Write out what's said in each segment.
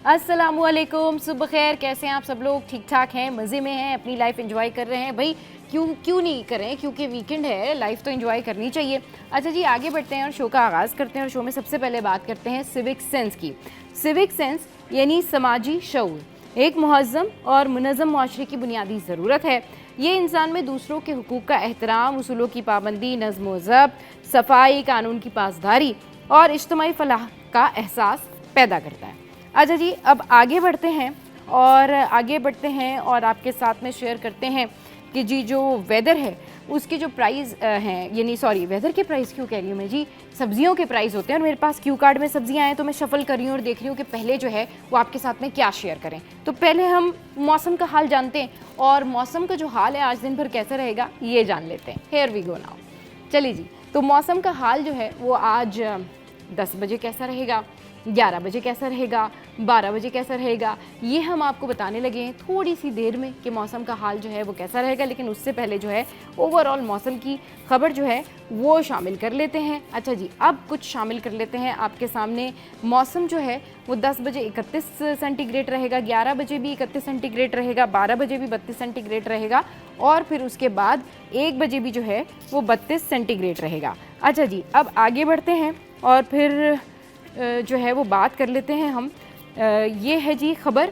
अस्सलामुअलैकुम, सुबह खैर। कैसे हैं आप सब लोग? ठीक ठाक हैं, मज़े में हैं, अपनी लाइफ एंजॉय कर रहे हैं। भाई क्यों नहीं करें, क्योंकि वीकेंड है, लाइफ तो एंजॉय करनी चाहिए। अच्छा जी, आगे बढ़ते हैं और शो का आगाज़ करते हैं। और शो में सबसे पहले बात करते हैं सिविक सेंस की। सिविक सेंस यानी समाजी शऊर एक मुहज़्ज़म और मुनज़्ज़म मुआशरे की बुनियादी ज़रूरत है। ये इंसान में दूसरों के हुकूक का एहतराम, उसूलों की पाबंदी, नज़्म व ज़ब्त, सफाई, कानून की पासदारी और इज्तिमाई फलाह का एहसास पैदा करता है। अच्छा जी, अब आगे बढ़ते हैं और आपके साथ में शेयर करते हैं कि जी जो वेदर है उसके जो प्राइस हैं, यानी सॉरी वेदर के प्राइस क्यों कह रही हूँ मैं जी, सब्जियों के प्राइस होते हैं। और मेरे पास क्यू कार्ड में सब्जियाँ आए तो मैं शफल कर रही हूँ और देख रही हूँ कि पहले जो है वो आपके साथ में क्या शेयर करें। तो पहले हम मौसम का हाल जानते हैं, और मौसम का जो हाल है आज दिन भर कैसा रहेगा ये जान लेते हैं। Here we go now. चलिए जी, तो मौसम का हाल जो है वो आज 10 बजे कैसा रहेगा, 11 बजे कैसा रहेगा, 12 बजे कैसा रहेगा, ये हम आपको बताने लगे हैं थोड़ी सी देर में कि मौसम का हाल जो है वो कैसा रहेगा। लेकिन उससे पहले जो है ओवरऑल मौसम की खबर जो है वो शामिल कर लेते हैं। अच्छा जी, अब कुछ शामिल कर लेते हैं आपके सामने। मौसम जो है वो 10 बजे 31 सेंटीग्रेड रहेगा, 11 बजे भी 31 सेंटीग्रेड रहेगा, 12 बजे भी 32 सेंटीग्रेड रहेगा, और फिर उसके बाद 1 बजे भी जो है वो 32 सेंटीग्रेड रहेगा। अच्छा जी, अब आगे बढ़ते हैं और फिर जो है वो बात कर लेते हैं हम। ये है जी खबर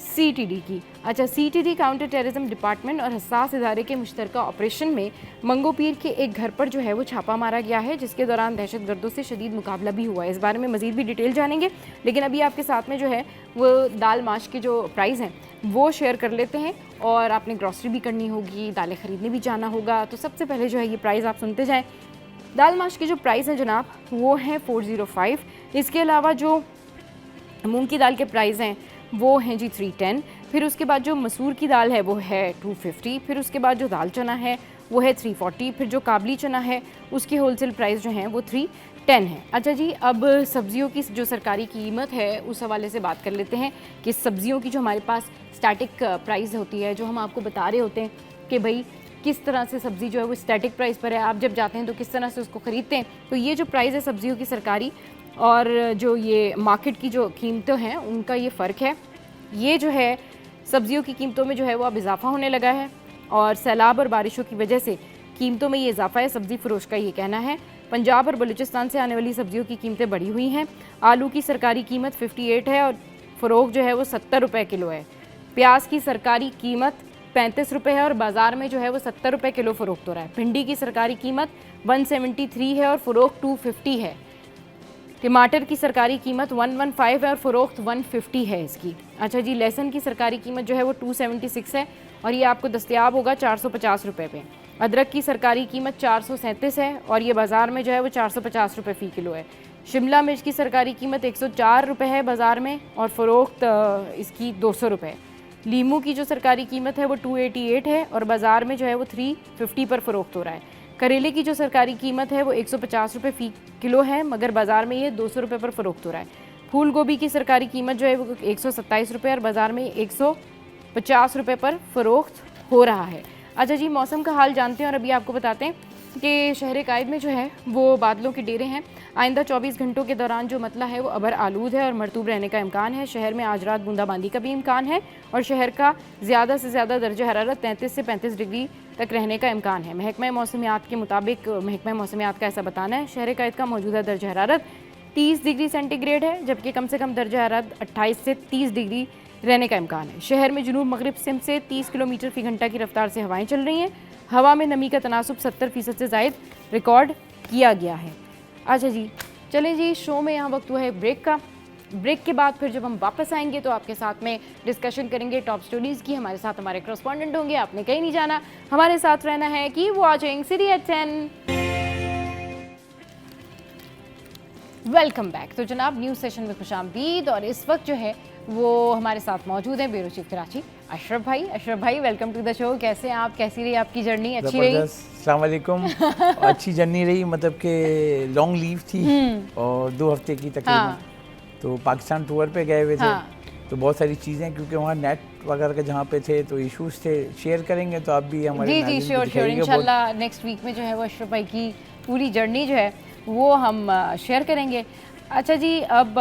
CTD की। अच्छा, CTD काउंटर टेररिज्म डिपार्टमेंट और हसास इदारे के मुश्तरका ऑपरेशन में मंगोपीर के एक घर पर जो है वो छापा मारा गया है, जिसके दौरान दहशतगर्दों से शदीद मुकाबला भी हुआ है। इस बारे में मज़ीद भी डिटेल जानेंगे, लेकिन अभी आपके साथ में जो है वो दाल माश के जो प्राइस हैं वो शेयर कर लेते हैं। और आपने ग्रॉसरी भी करनी होगी, दालें ख़रीदने भी जाना होगा, तो सबसे पहले जो है ये प्राइस आप सुनते जाएँ। दाल माश के जो प्राइस हैं जनाब वो हैं 405। इसके अलावा जो मूंग की दाल के प्राइस हैं वो हैं जी 310। फिर उसके बाद जो मसूर की दाल है वो है 250। फिर उसके बाद जो दाल चना है वो है 340। फिर जो काबली चना है उसकी होलसेल प्राइस जो हैं वो 310 है। अच्छा जी, अब सब्जियों की जो सरकारी कीमत है उस हवाले से बात कर लेते हैं कि सब्जियों की जो हमारे पास स्टैटिक प्राइस होती है, जो हम आपको बता रहे होते हैं कि भाई किस तरह से सब्ज़ी जो है वो स्टैटिक प्राइस पर है, आप जब जाते हैं तो किस तरह से उसको ख़रीदते हैं। तो ये जो प्राइस है सब्जियों की सरकारी और जो ये मार्केट की जो कीमतें हैं उनका ये फ़र्क है। ये जो है सब्जियों की कीमतों में जो है वो अब इजाफा होने लगा है, और सैलाब और बारिशों की वजह से कीमतों में ये इजाफा है, सब्ज़ी फ़रोश का ये कहना है। पंजाब और बलूचिस्तान से आने वाली सब्जियों की कीमतें बढ़ी हुई हैं। आलू की सरकारी कीमत 58 है और फ़रोख जो है वो 70 रुपये किलो है। प्याज की सरकारी कीमत 35 रुपये है और बाज़ार में जो है वो 70 रुपये किलो फ़रोख्त हो रहा है। भिंडी की सरकारी कीमत 173 है और फ़रोख्त 250 है। टमाटर की सरकारी कीमत 115 है और फ़रोख्त 150 है इसकी। अच्छा जी, लहसुन की सरकारी कीमत जो है वो 276 है और ये आपको दस्तयाब होगा 450 रुपये पे। अदरक की सरकारी कीमत 437 है और ये बाज़ार में जो है वो 450 रुपये फ़ी किलो है। शिमला मिर्च की सरकारी कीमत 104 रुपये है बाज़ार में और फ़रोख्त इसकी 200 रुपये। लीमू की जो सरकारी कीमत है वो 288 है और बाज़ार में जो है वो 350 पर फ़रोख्त हो रहा है। करेले की जो सरकारी कीमत है वो 150 रुपये फ़ी किलो है, मगर बाज़ार में ये 200 रुपये पर फ़रोख्त हो रहा है। फूल गोभी की सरकारी कीमत जो है वो 127 रुपये और बाज़ार में 150 रुपये पर फ़रोख्त हो रहा है। अच्छा जी, मौसम का हाल जानते हैं और अभी आपको बताते हैं कि शहर कायद में जो है वो बादलों के डेरे हैं। आइंदा 24 घंटों के दौरान जो मतला है वो अबर आलूद है और मरतूब रहने का इम्कान है। शहर में आज रात बूंदाबांदी का भी इम्कान है और शहर का ज़्यादा से ज़्यादा दर्जा हरारत 33 से 35 डिग्री तक रहने का इम्कान है। महकमा मौसमियात के मुताबिक महकमा मौसमियात का ऐसा बताना है, शहर कायद का मौजूदा दर्जा हरारत 30 डिग्री सेंटीग्रेड है, जबकि कम से कम दर्जा हरारत 28 से 30 डिग्री रहने का इम्कान है। शहर में जुनूब मगरिब सिम से 30 किलोमीटर फ़ी घंटा की रफ्तार से हवाएं चल रही हैं। हवा में नमी का तनासुब 70% से ज़ायद रिकॉर्ड किया गया है। अच्छा जी, चलें जी, शो में यहाँ वक्त हुआ है ब्रेक का। ब्रेक के बाद फिर जब हम वापस आएंगे तो आपके साथ में डिस्कशन करेंगे टॉप स्टोरीज़ की। हमारे साथ हमारे करस्पॉन्डेंट होंगे, आपने कहीं नहीं जाना, हमारे साथ रहना है। Keep watching City at 10। Welcome back. तो जनाब, न्यूज़ सेशन में खुशामदीद। और इस वक्त जो है वो हमारे साथ मौजूद हैं ब्यूरो चीफ कराची अशरफ भाई। अशरफ भाई, वेलकम टू द शो। कैसे हैं आप? कैसी रही आपकी जर्नी? अच्छी रही? अस्सलाम वालेकुम। अच्छी जर्नी रही, मतलब कि लॉन्ग लीव थी और 2 हफ्ते की तकरीबन। तो पाकिस्तान टूर पे गए हुए थे। तो बहुत सारी चीज़ें, क्योंकि वहाँ नेट वगैरह के जहाँ पे थे तो इश्यूज थे, शेयर करेंगे तो आप भी हमारे जी श्योर इंशाल्लाह नेक्स्ट वीक में जो है वो अशरफ भाई की पूरी जर्नी जो है वो हम शेयर करेंगे। अच्छा जी, अब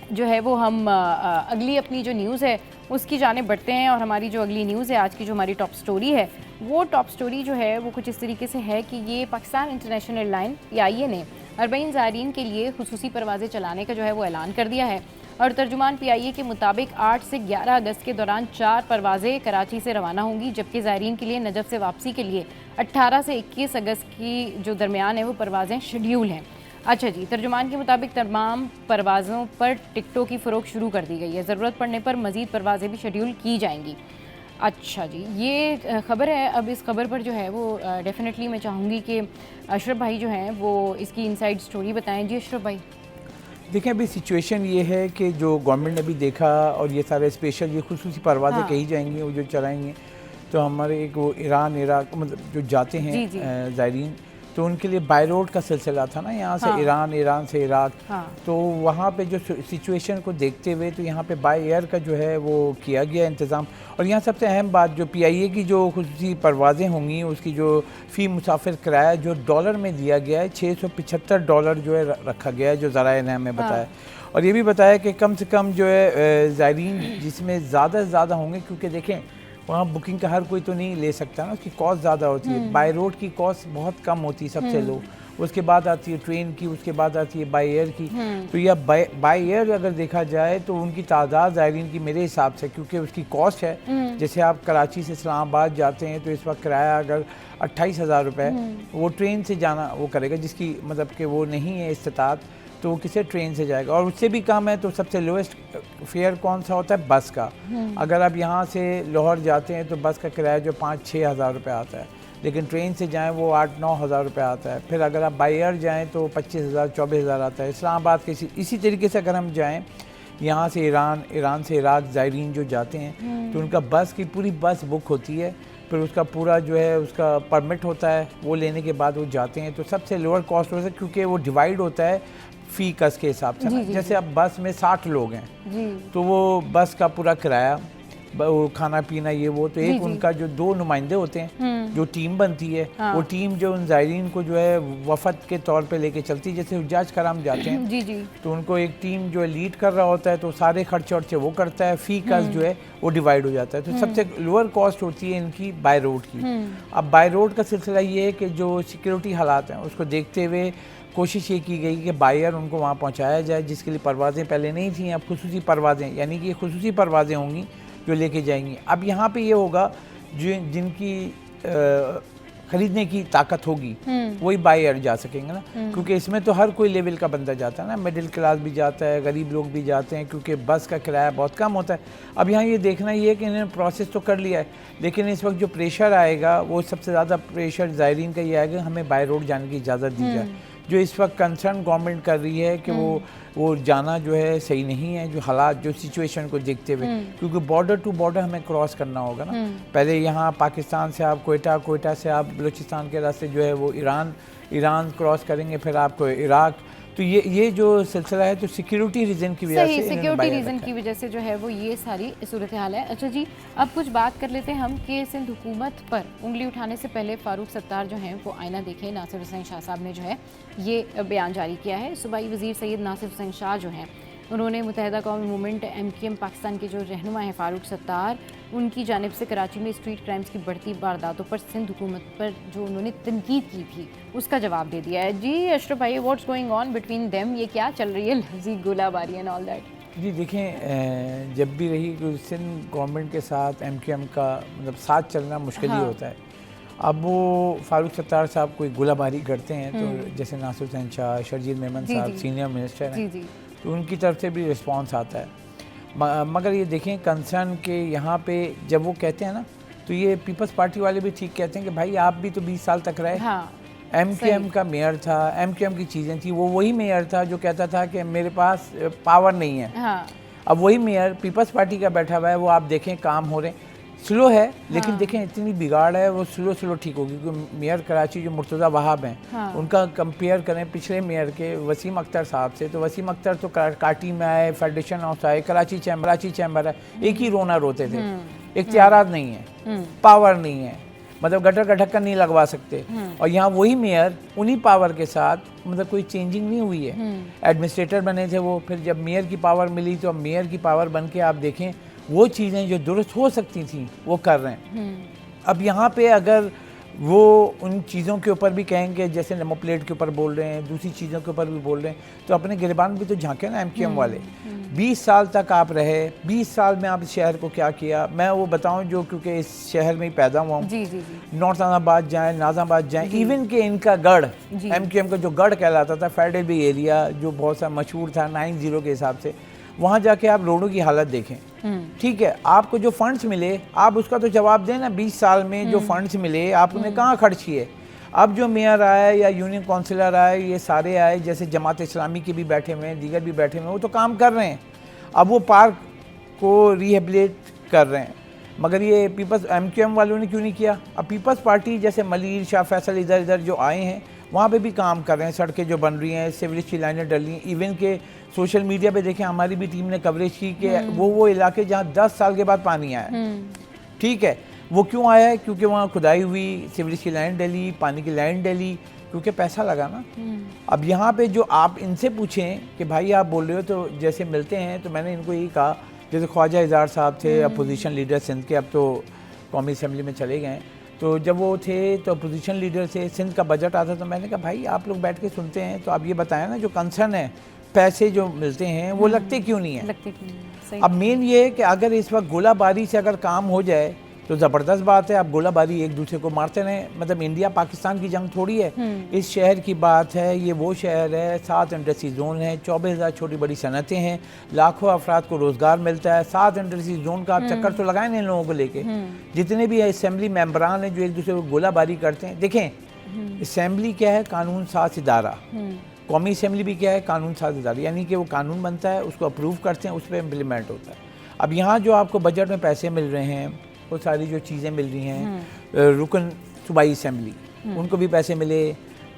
जो है वो हम अगली अपनी जो न्यूज़ है उसकी जानिब बढ़ते हैं। और हमारी जो अगली न्यूज़ है आज की, जो हमारी टॉप स्टोरी है, वो टॉप स्टोरी जो है वो कुछ इस तरीके से है कि ये पाकिस्तान इंटरनेशनल एयरलाइन PIA ने 40 ज़ायरीन के लिए खुसूसी परवाज़ें चलाने का जो है वो ऐलान कर दिया है। और तर्जुमान PIA के मुताबिक 8 से 11 अगस्त के दौरान 4 परवाज़ें कराची से रवाना होंगी, जबकि ज़ायरीन के लिए नजफ़ से वापसी के लिए 18 से 21 अगस्त की जो दरमियान है वो परवाज़ें शेड्यूल हैं। अच्छा जी, तर्जुमान के मुताबिक तमाम परवाज़ों पर टिकटों की फ़रोख्त शुरू कर दी गई है। ज़रूरत पड़ने पर मज़ीद परवाज़ें भी शेड्यूल की जाएंगी। अच्छा जी, ये ख़बर है। अब इस खबर पर जो है वो डेफिनेटली मैं चाहूँगी कि अशरफ भाई जो हैं वो इसकी इनसाइड स्टोरी बताएं। जी अशरफ भाई। देखिए, अभी सिचुएशन ये है कि जो गवर्नमेंट ने अभी देखा और ये सारे स्पेशल ये खुसूसी परवाज़ें कही जाएंगी वो जो चलाएंगे, तो हमारे एक वो ईरान, इराक मतलब जो जाते हैं ज़ायरीन, तो उनके लिए बाय रोड का सिलसिला था ना, यहाँ से ईरान, ईरान से इराक। तो वहाँ पे जो सिचुएशन को देखते हुए तो यहाँ पे बाय एयर का जो है वो किया गया इंतज़ाम। और यहाँ सबसे अहम बात, जो PIA की जो खुसूसी परवाज़ें होंगी उसकी जो फ़ी मुसाफिर किराया जो डॉलर में दिया गया है, $675 जो है रखा गया है, जो ज़राए ने हमें बताया। और ये भी बताया कि कम से कम जो है ज़ायरीन जिसमें ज़्यादा से ज़्यादा होंगे, क्योंकि देखें वहाँ बुकिंग का हर कोई तो नहीं ले सकता ना, उसकी कॉस्ट ज़्यादा होती है। बाय रोड की कॉस्ट बहुत कम होती है, सबसे लो। उसके बाद आती है ट्रेन की, उसके बाद आती है बाय एयर की। तो यह बाय एयर अगर देखा जाए तो उनकी तादाद ज़ायरीन की मेरे हिसाब से, क्योंकि उसकी कॉस्ट है, जैसे आप कराची से इस्लामाबाद जाते हैं तो इस वक्त किराया अगर 28,000 रुपये, वो ट्रेन से जाना वो करेगा, जिसकी मतलब कि वो नहीं है इस्तात, तो वो किसी ट्रेन से जाएगा। और उससे भी कम है तो सबसे लोएस्ट फेयर कौन सा होता है? बस का। अगर आप यहाँ से लाहौर जाते हैं तो बस का किराया जो 5-6 हज़ार रुपये आता है, लेकिन ट्रेन से जाएं वो 8-9 हज़ार रुपये आता है। फिर अगर आप बाय एयर जाएँ तो 25,000-24,000 आता है। इस्लामाबाद के इसी तरीके से अगर हम जाएँ यहाँ से ईरान, ईरान से इराक ज़ायरीन जो जाते हैं तो उनका बस की पूरी बस बुक होती है, फिर उसका पूरा जो है उसका परमिट होता है, वो लेने के बाद वो जाते हैं। तो सबसे लोअर कॉस्ट होता है, क्योंकि वो डिवाइड होता है फ़ी कस के हिसाब से। जैसे अब बस में 60 लोग हैं तो वो बस का पूरा किराया, वो खाना पीना, ये वो, तो एक उनका जो 2 नुमाइंदे होते हैं, जो टीम बनती है, वो टीम जो उन ज़ायरीन को जो है वफद के तौर पे लेके चलती है। जैसे हुज्जाज कराम जाते हैं तो उनको एक टीम जो है लीड कर रहा होता है, तो सारे खर्चे वर्चे वो करता है, फ़ी कस जो है वो डिवाइड हो जाता है। तो सबसे लोअर कॉस्ट होती है इनकी बाय रोड की। अब बाय रोड का सिलसिला ये है कि जो सिक्योरिटी हालात हैं उसको देखते हुए कोशिश ये की गई कि बाय एयर उनको वहाँ पहुँचाया जाए, जिसके लिए परवाज़ें पहले नहीं थी, अब खुसूसी परवाज़ें, यानी कि खुसूसी परवाज़ें होंगी जो लेके जाएंगी। अब यहाँ पे ये होगा जो जिनकी ख़रीदने की ताकत होगी वही बाय एयर जा सकेंगे ना, क्योंकि इसमें तो हर कोई लेवल का बंदा जाता है ना, मिडिल क्लास भी जाता है, गरीब लोग भी जाते हैं, क्योंकि बस का किराया बहुत कम होता है। अब यहाँ ये देखना ये है कि इन्होंने प्रोसेस तो कर लिया है, लेकिन इस वक्त जो प्रेशर आएगा वो सबसे ज़्यादा प्रेशर ज़ायरीन का ये आएगा, हमें बाय रोड जाने की इजाज़त दी जाए। जो इस वक्त कंसर्न गवर्नमेंट कर रही है कि वो जाना जो है सही नहीं है, जो हालात, जो सिचुएशन को देखते हुए, क्योंकि बॉर्डर टू बॉर्डर हमें क्रॉस करना होगा ना। पहले यहाँ पाकिस्तान से आप कोयटा, कोयटा से आप बलूचिस्तान के रास्ते जो है वो ईरान क्रॉस करेंगे, फिर आपको इराक। तो ये जो सिलसिला है तो सिक्योरिटी रीज़न की वजह से, सिक्योरिटी रीज़न की वजह से जो है वो ये सारी सूरत हाल है। अच्छा जी, अब कुछ बात कर लेते हैं हम कि सिंध हुकूमत पर उंगली उठाने से पहले फ़ारूक सत्तार जो हैं वो आईना देखें। नासिर हुसैन शाह साहब ने जो है ये बयान जारी किया है। सूबाई वज़ीर सैयद नासिर हुसैन शाह जो हैं उन्होंने मुत्तहिदा कौमी मूवमेंट MQM पाकिस्तान के जो रहनुमा हैं फ़ारूक सत्तार, उनकी जानिब से कराची में स्ट्रीट क्राइम्स की बढ़ती वारदातों पर सिंध हुकूमत पर जो उन्होंने तनकीद की थी उसका जवाब दे दिया है। जी अशरफ भाई, what's going on between them, ये क्या चल रही है लफ्ज़ी गोलाबारी एंड ऑल दैट? जी देखें, जब भी रही सिंध गवर्नमेंट के साथ MQM का मतलब साथ चलना मुश्किल ही होता है। अब वो फ़ारूक सत्तार साहब कोई गोलाबारी करते हैं तो जैसे नासिर हुसैन शाह, शरजील मेमन साहब सीनियर मिनिस्टर हैं, तो उनकी तरफ से भी रिस्पॉन्स आता है। मगर ये देखें कंसर्न के यहाँ पे जब वो कहते हैं ना, तो ये पीपल्स पार्टी वाले भी ठीक कहते हैं कि भाई आप भी तो 20 साल तक रहे। MQM का मेयर था, MQM की चीज़ें थी, वो वही मेयर था जो कहता था कि मेरे पास पावर नहीं है। अब वही मेयर पीपल्स पार्टी का बैठा हुआ है, वो आप देखें काम हो रहे हैं, स्लो है लेकिन देखें इतनी बिगाड़ है, वो स्लो ठीक होगी। क्योंकि मेयर कराची जो मुर्तज़ा वहाब हैं, उनका कंपेयर करें पिछले मेयर के वसीम अख्तर साहब से, तो वसीम अख्तर तो काटी में आए, फेडरेशन हाउस आए, कराची चैम्बर है, एक ही रोना रोते थे। इख्तियारात नहीं है, पावर नहीं है, मतलब गटर का ढक्कन नहीं लगवा सकते। और यहाँ वही मेयर उन्हीं पावर के साथ मतलब कोई चेंजिंग नहीं हुई है। एडमिनिस्ट्रेटर बने थे वो, फिर जब मेयर की पावर मिली तो अब मेयर की पावर बन के आप देखें वो चीज़ें जो दुरुस्त हो सकती थी वो कर रहे हैं। अब यहाँ पे अगर वो उन चीज़ों के ऊपर भी कहेंगे, जैसे नंबर प्लेट के ऊपर बोल रहे हैं, दूसरी चीज़ों के ऊपर भी बोल रहे हैं, तो अपने गिरबान भी तो झांके ना एमक्यूएम वाले। 20 साल तक आप रहे, 20 साल में आप इस शहर को क्या किया, मैं वो बताऊं जो क्योंकि इस शहर में ही पैदा हुआ हूँ। नॉर्थ नाजाबाद जाएँ, नाजाबाद जाएँ, इवन के इनका गढ़ एमक्यूएम का जो गढ़ कहलाता था फेडरल एरिया, जो बहुत सा मशहूर था 90 के हिसाब से, वहाँ जाके आप रोडों की हालत देखें। ठीक है, आपको जो फंड्स मिले आप उसका तो जवाब दें ना। 20 साल में जो फंड्स मिले आपने कहाँ खर्च किए। अब जो मेयर आए या यूनियन काउंसिलर आए, ये सारे आए, जैसे जमात इस्लामी के भी बैठे हुए हैं, दीगर भी बैठे हुए हैं, वो तो काम कर रहे हैं। अब वो पार्क को रिहेबिलिट कर रहे हैं, मगर ये पीपल्स एमक्यूएम वालों ने क्यों नहीं किया। अब पीपल्स पार्टी जैसे मलिर शाह फैसल इधर इधर जो आए हैं वहाँ पे भी काम कर रहे हैं, सड़कें जो बन रही हैं, सीवरेज की लाइनें डल रही हैं। इवन के सोशल मीडिया पे देखें, हमारी भी टीम ने कवरेज की कि वो इलाके जहाँ 10 साल के बाद पानी आया। ठीक है, वो क्यों आया है, क्योंकि वहाँ खुदाई हुई, सीवरेज की लाइन डली, पानी की लाइन डली, क्योंकि पैसा लगा ना। अब यहाँ पे जो आप इनसे पूछें कि भाई आप बोल रहे हो, तो जैसे मिलते हैं तो मैंने इनको यही कहा, जैसे ख्वाजा इज़हार साहब थे अपोजिशन लीडर सिंध के, अब तो कौमी असम्बली में चले गए। तो जब वो थे तो अपोजिशन लीडर से सिंध का बजट आता, तो मैंने कहा भाई आप लोग बैठ के सुनते हैं तो आप ये बताएं ना, जो कंसर्न है पैसे जो मिलते हैं वो लगते क्यों नहीं है। अब मेन ये है कि अगर इस वक्त गोलाबारी से अगर काम हो जाए तो ज़बरदस्त बात है। आप गोलाबारी एक दूसरे को मारते रहें, मतलब इंडिया पाकिस्तान की जंग थोड़ी है। इस शहर की बात है, ये वो शहर है, 7 इंडस्ट्री जोन है, 24,000 छोटी बड़ी सनतें हैं, लाखों अफराद को रोज़गार मिलता है। 7 इंडस्ट्री जोन का आप चक्कर तो लगाए ना इन लोगों को लेके। जितने भी असम्बली मेम्बरान हैं जो एक दूसरे को गोलाबारी करते हैं, देखें असम्बली क्या है, कानून साज इदारा। कौमी असम्बली भी क्या है, कानून साज इदारा, यानी कि वो कानून बनता है, उसको अप्रूव करते हैं, उस पर इम्प्लीमेंट होता है। अब यहाँ जो आपको बजट में पैसे मिल रहे हैं, वो सारी जो चीज़ें मिल रही हैं, रुकन सूबाई असम्बली उनको भी पैसे मिले,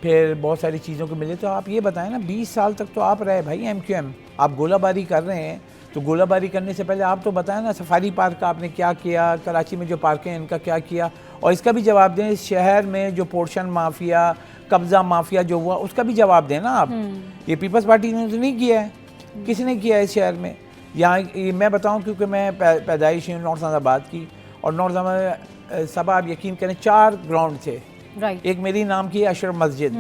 फिर बहुत सारी चीज़ों को मिले। तो आप ये बताएं ना, 20 साल तक तो आप रहे भाई एमक्यूएम, आप गोलाबारी कर रहे हैं, तो गोलाबारी करने से पहले आप तो बताएं ना, सफारी पार्क का आपने क्या किया, कराची में जो पार्कें हैं इनका क्या किया, और इसका भी जवाब दें। इस शहर में जो पोर्शन माफिया, कब्ज़ा माफिया जो हुआ, उसका भी जवाब देना आप। ये पीपल्स पार्टी ने तो नहीं किया है, किसने किया है इस शहर में। यहाँ मैं बताऊँ, क्योंकि मैं पैदाइश हूँ नॉर्थ नाजाबाद की, और नॉर्थ नाजाबाद सब आप यकीन करें 4 ग्राउंड थे। एक मेरी नाम की अशरफ मस्जिद,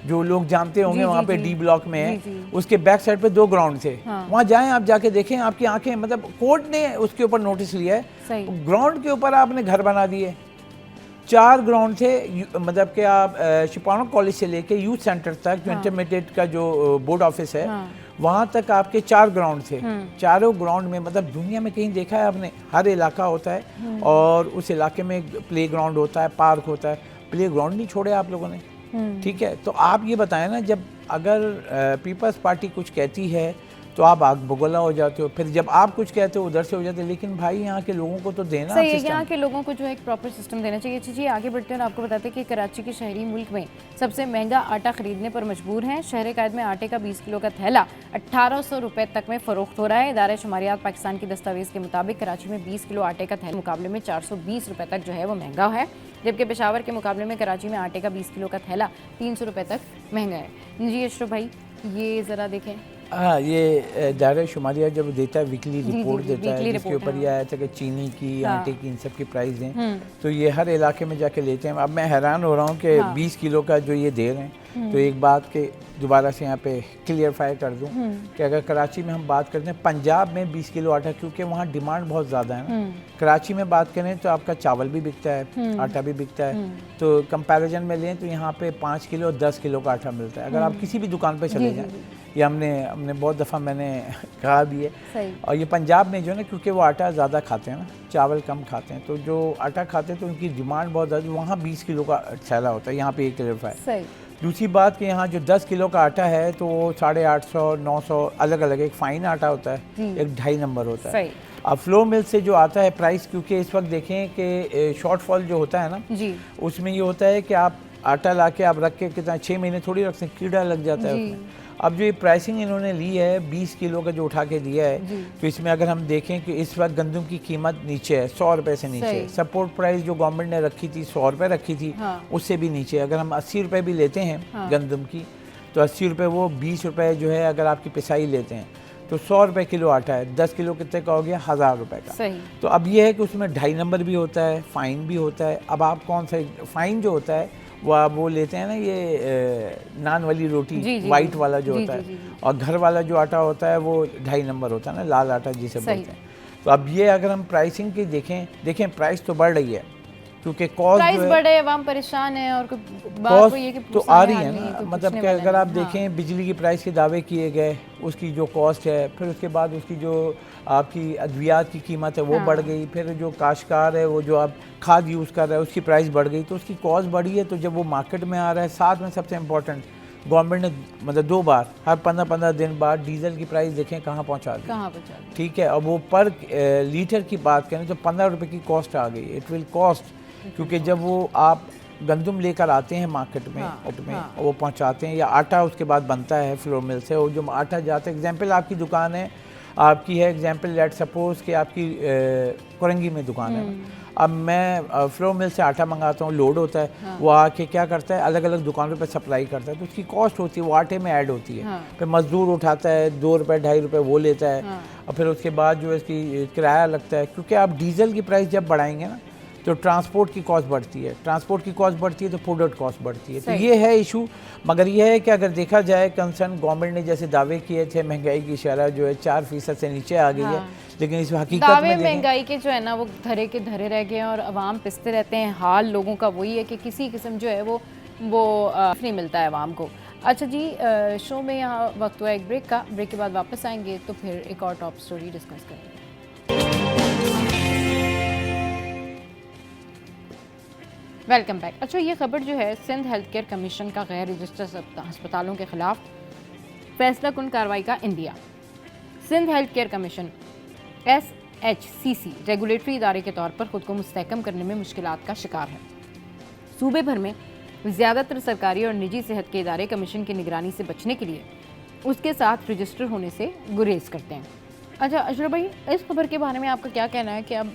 जो लोग जानते होंगे, वहाँ पे डी ब्लॉक में है, उसके बैक साइड पे 2 ग्राउंड थे। वहाँ जाएं आप, जाके देखें, आपकी आंखें, मतलब कोर्ट ने उसके ऊपर नोटिस लिया है, ग्राउंड के ऊपर आपने घर बना दिए। 4 ग्राउंड थे, मतलब कि आप शिपानो कॉलेज से लेके यूथ सेंटर तक, जो इंटरमीडिएट का जो बोर्ड ऑफिस है, वहाँ तक आपके 4 ग्राउंड थे। चारों ग्राउंड में, मतलब दुनिया में कहीं देखा है आपने, हर इलाका होता है और उस इलाके में प्ले ग्राउंड होता है, पार्क होता है, प्ले ग्राउंड नहीं छोड़े आप लोगों ने। ठीक है, तो आप ये बताएं ना, जब अगर पीपल्स पार्टी कुछ कहती है तो आप आग बगोला हो जाते हो, फिर जब आप कुछ कहते हो उधर से हो जाते हो। लेकिन भाई यहाँ के लोगों को तो देना सही है, यहाँ के लोगों को जो है एक प्रॉपर सिस्टम देना चाहिए। चलिए आगे बढ़ते हैं और आपको बताते हैं कि कराची के शहरी मुल्क में सबसे महंगा आटा खरीदने पर मजबूर हैं। शहर कायद में आटे का 20 किलो का थैला 1800 रुपये तक में फ़रोख्त हो रहा है। इदारे शुमारियात पाकिस्तान की दस्तावेज़ के मुताबिक कराची में 20 किलो आटे का थैला मुकाबले में 420 रुपये तक जो है वो महंगा है, जबकि पेशावर के मुकाबले में कराची में आटे का 20 किलो का थैला 300 रुपये तक महंगा है। जी अशरफ भाई, ये ज़रा देखें। हाँ, ये दायरा शुमारिया जब देता है, वीकली रिपोर्ट देता है, जिसके ऊपर ये आया था कि चीनी की, आटे की, इन सब की प्राइस हैं, तो ये हर इलाके में जाके लेते हैं। अब मैं हैरान हो रहा हूँ कि 20 किलो का जो ये दे रहे हैं, तो एक बात के दोबारा से यहाँ पे क्लियरफाई कर दूँ कि अगर कराची में हम बात करते हैं, पंजाब में 20 किलो आटा, क्योंकि वहाँ डिमांड बहुत ज़्यादा है ना। कराची में बात करें तो आपका चावल भी बिकता है, आटा भी बिकता है, तो कंपैरिजन में लें तो यहाँ पे 5 किलो 10 किलो का आटा मिलता है। अगर आप किसी भी दुकान पे चले जाएं, ये हमने बहुत दफ़ा मैंने कहा भी है। और ये पंजाब में जो है ना, क्योंकि वो आटा ज़्यादा खाते हैं ना, चावल कम खाते हैं, तो जो आटा खाते हैं तो उनकी डिमांड बहुत ज़्यादा, वहाँ 20 किलो का थैला होता है, यहाँ पे 1 किलो है। दूसरी बात कि यहाँ जो 10 किलो का आटा है तो वो 850, 900 अलग अलग, एक फ़ाइन आटा होता है, एक 2.5 नंबर होता है। अब फ्लो मिल से जो आता है प्राइस, क्योंकि इस वक्त देखें कि शॉर्टफॉल जो होता है ना जी, उसमें ये होता है कि आप आटा ला के आप रख के कितना 6 महीने थोड़ी रख सकते, कीड़ा लग जाता है उसमें। अब जो ये प्राइसिंग इन्होंने ली है 20 किलो का जो उठा के दिया है, तो इसमें अगर हम देखें कि इस वक्त गंदम की कीमत नीचे है, 100 रुपए से नीचे है। सपोर्ट प्राइस जो गवर्नमेंट ने रखी थी 100 रुपए रखी थी, उससे भी नीचे। अगर हम 80 रुपए भी लेते हैं गंदम की, तो 80 रुपए वो 20 रुपए जो है अगर आपकी पिसाई लेते हैं तो 100 रुपए किलो आटा है, 10 किलो कितने का हो गया, 1000 रुपए का। सही। तो अब ये है कि उसमें 2.5 नंबर भी होता है, फाइन भी होता है। अब आप कौन सा फाइन जो होता है वो लेते हैं ना, ये नान वाली रोटी, वाइट वाला जो होता है, और घर वाला जो आटा होता है वो 2.5 नंबर होता है ना, लाल आटा जिसे बोलते हैं। तो अब ये अगर हम प्राइसिंग की देखें प्राइस तो बढ़ रही है क्योंकि कॉस्ट बढ़े, आवाम परेशान है, और बात वो ये कि तो आ रही है ना, तो मतलब कि अगर आप देखें बिजली की प्राइस के दावे किए गए, उसकी जो कॉस्ट है, फिर उसके बाद उसकी जो आपकी अद्वियात की कीमत है वो बढ़ गई, फिर जो काश्तकार है वो जो आप खाद यूज़ कर रहा है उसकी प्राइस बढ़ गई, तो उसकी कॉस्ट बढ़ी है। तो जब वो मार्केट में आ रहा है, साथ में सबसे इम्पोर्टेंट गवर्नमेंट ने मतलब 2 बार हर 15-15 दिन बाद डीजल की प्राइस देखें कहाँ पहुँचा दी, ठीक है। अब वो पर लीटर की बात करें तो 15 रुपये की कॉस्ट आ गई। इट विल कॉस्ट, क्योंकि जब वो आप गंदम लेकर आते हैं मार्केट में, वो पहुंचाते हैं, या आटा उसके बाद बनता है फ्लोर मिल से, और जो आटा जाता है, एग्जांपल आपकी दुकान है, आपकी है एग्जांपल लेट सपोज कि आपकी कोरंगी में दुकान है, अब मैं फ्लोर मिल से आटा मंगाता हूँ, लोड होता है, वो आके क्या करता है अलग अलग दुकानों पे सप्लाई करता है, तो उसकी कॉस्ट होती है, वो आटे में ऐड होती है। फिर मजदूर उठाता है, 2 रुपये 2.5 रुपये वो लेता है, और फिर उसके बाद जो इसकी किराया लगता है, क्योंकि आप डीजल की प्राइस जब बढ़ाएंगे ना तो ट्रांसपोर्ट की कॉस्ट बढ़ती है, ट्रांसपोर्ट की कॉस्ट बढ़ती है तो प्रोडक्ट कॉस्ट बढ़ती है। तो ये है इशू। मगर ये है कि अगर देखा जाए कंसर्न गवर्नमेंट ने जैसे दावे किए थे महंगाई की शरह जो है 4% से नीचे आ गई है, लेकिन इस हकीकत दावे में महंगाई के जो है ना वो धरे के धरे रह गए हैं और अवाम पिसते रहते हैं। हाल लोगों का वही है कि किसी किस्म जो है वो नहीं मिलता है अवाम को। अच्छा जी, शो में यहाँ वक्त हुआ एक ब्रेक का, ब्रेक के बाद वापस आएंगे तो फिर एक और टॉप स्टोरी डिस्कस करेंगे। Welcome back. अच्छा, ये खबर जो है सिंध हेल्थ केयर कमीशन का गैर रजिस्टर्ड अस्पतालों के खिलाफ फैसला कुन कार्रवाई का इंदिया। Sindh health care commission SHCC regulatory इदारे के तौर पर खुद को मुस्तहकम करने में मुश्किलात का शिकार है। सूबे भर में ज़्यादातर सरकारी और निजी सेहत के इदारे कमीशन की निगरानी से बचने के लिए उसके साथ रजिस्टर होने से गुरेज करते हैं। अच्छा अशरफ भाई, इस खबर के बारे में आपका क्या कहना है कि अब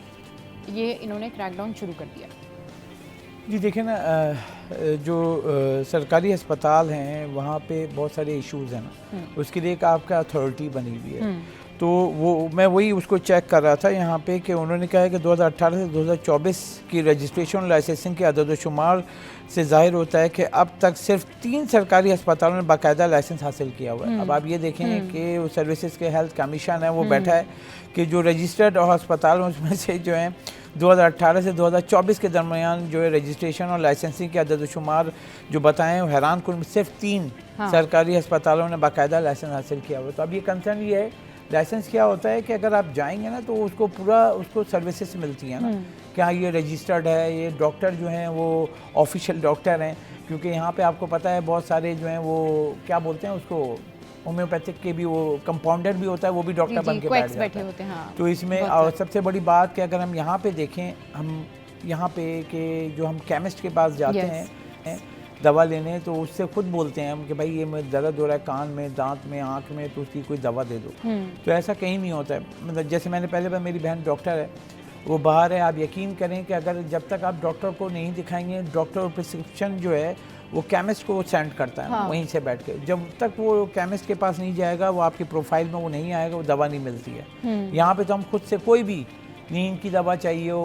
ये इन्होंने क्रैकडाउन शुरू कर दिया? जी देखिए ना, जो सरकारी अस्पताल हैं वहाँ पे बहुत सारे इश्यूज़ हैं ना, उसके लिए एक आपका अथॉरिटी बनी हुई है। तो वो मैं वही उसको चेक कर रहा था यहाँ पे कि उन्होंने कहा है कि 2018 से 2024 की रजिस्ट्रेशन और लाइसेंसिंग के अदद-ओ-शुमार से जाहिर होता है कि अब तक सिर्फ 3 सरकारी अस्पतालों ने बाकायदा लाइसेंस हासिल किया हुआ है। अब आप ये देखें कि वो सर्विसेज के हेल्थ कमीशन है वो बैठा है कि जो रजिस्टर्ड और अस्पताल उसमें से जो हैं 2018 से 2024 के दरमियान जो है रजिस्ट्रेशन और लाइसेंसिंग के अदद-ओ-शुमार जो बताएं हैरान कुन, सिर्फ 3 सरकारी अस्पतालों ने बाकायदा लाइसेंस हासिल किया हुआ। तो अब ये कंसर्न ये है, लाइसेंस क्या होता है कि अगर आप जाएंगे ना तो उसको पूरा उसको सर्विसेज मिलती हैं ना, क्या ये रजिस्टर्ड है, ये डॉक्टर जो हैं वो ऑफिशियल डॉक्टर हैं, क्योंकि यहाँ पे आपको पता है बहुत सारे जो हैं वो क्या बोलते हैं उसको, होम्योपैथिक के भी वो कंपाउंडर भी होता है, वो भी डॉक्टर बन के बैठे होते हैं। हाँ। तो इसमें और सबसे बड़ी बात कि अगर हम यहाँ पे देखें, हम यहाँ पे कि जो हम केमिस्ट के पास जाते हैं दवा लेने, तो उससे खुद बोलते हैं हम कि भाई ये मैं दर्द हो रहा है कान में, दांत में, आँख में, तो उसकी कोई दवा दे दो। तो ऐसा कहीं नहीं होता है। मतलब जैसे मैंने पहले बार, मेरी बहन डॉक्टर है, वो बाहर है, आप यकीन करें कि अगर जब तक आप डॉक्टर को नहीं दिखाएंगे, डॉक्टर और प्रिस्क्रिप्शन जो है वो केमिस्ट को सेंड करता है। हाँ। वहीं से बैठ के, जब तक वो केमिस्ट के पास नहीं जाएगा, वो आपकी प्रोफाइल में वो नहीं आएगा, वो दवा नहीं मिलती है। यहाँ पे तो हम खुद से कोई भी नींद की दवा चाहिए हो,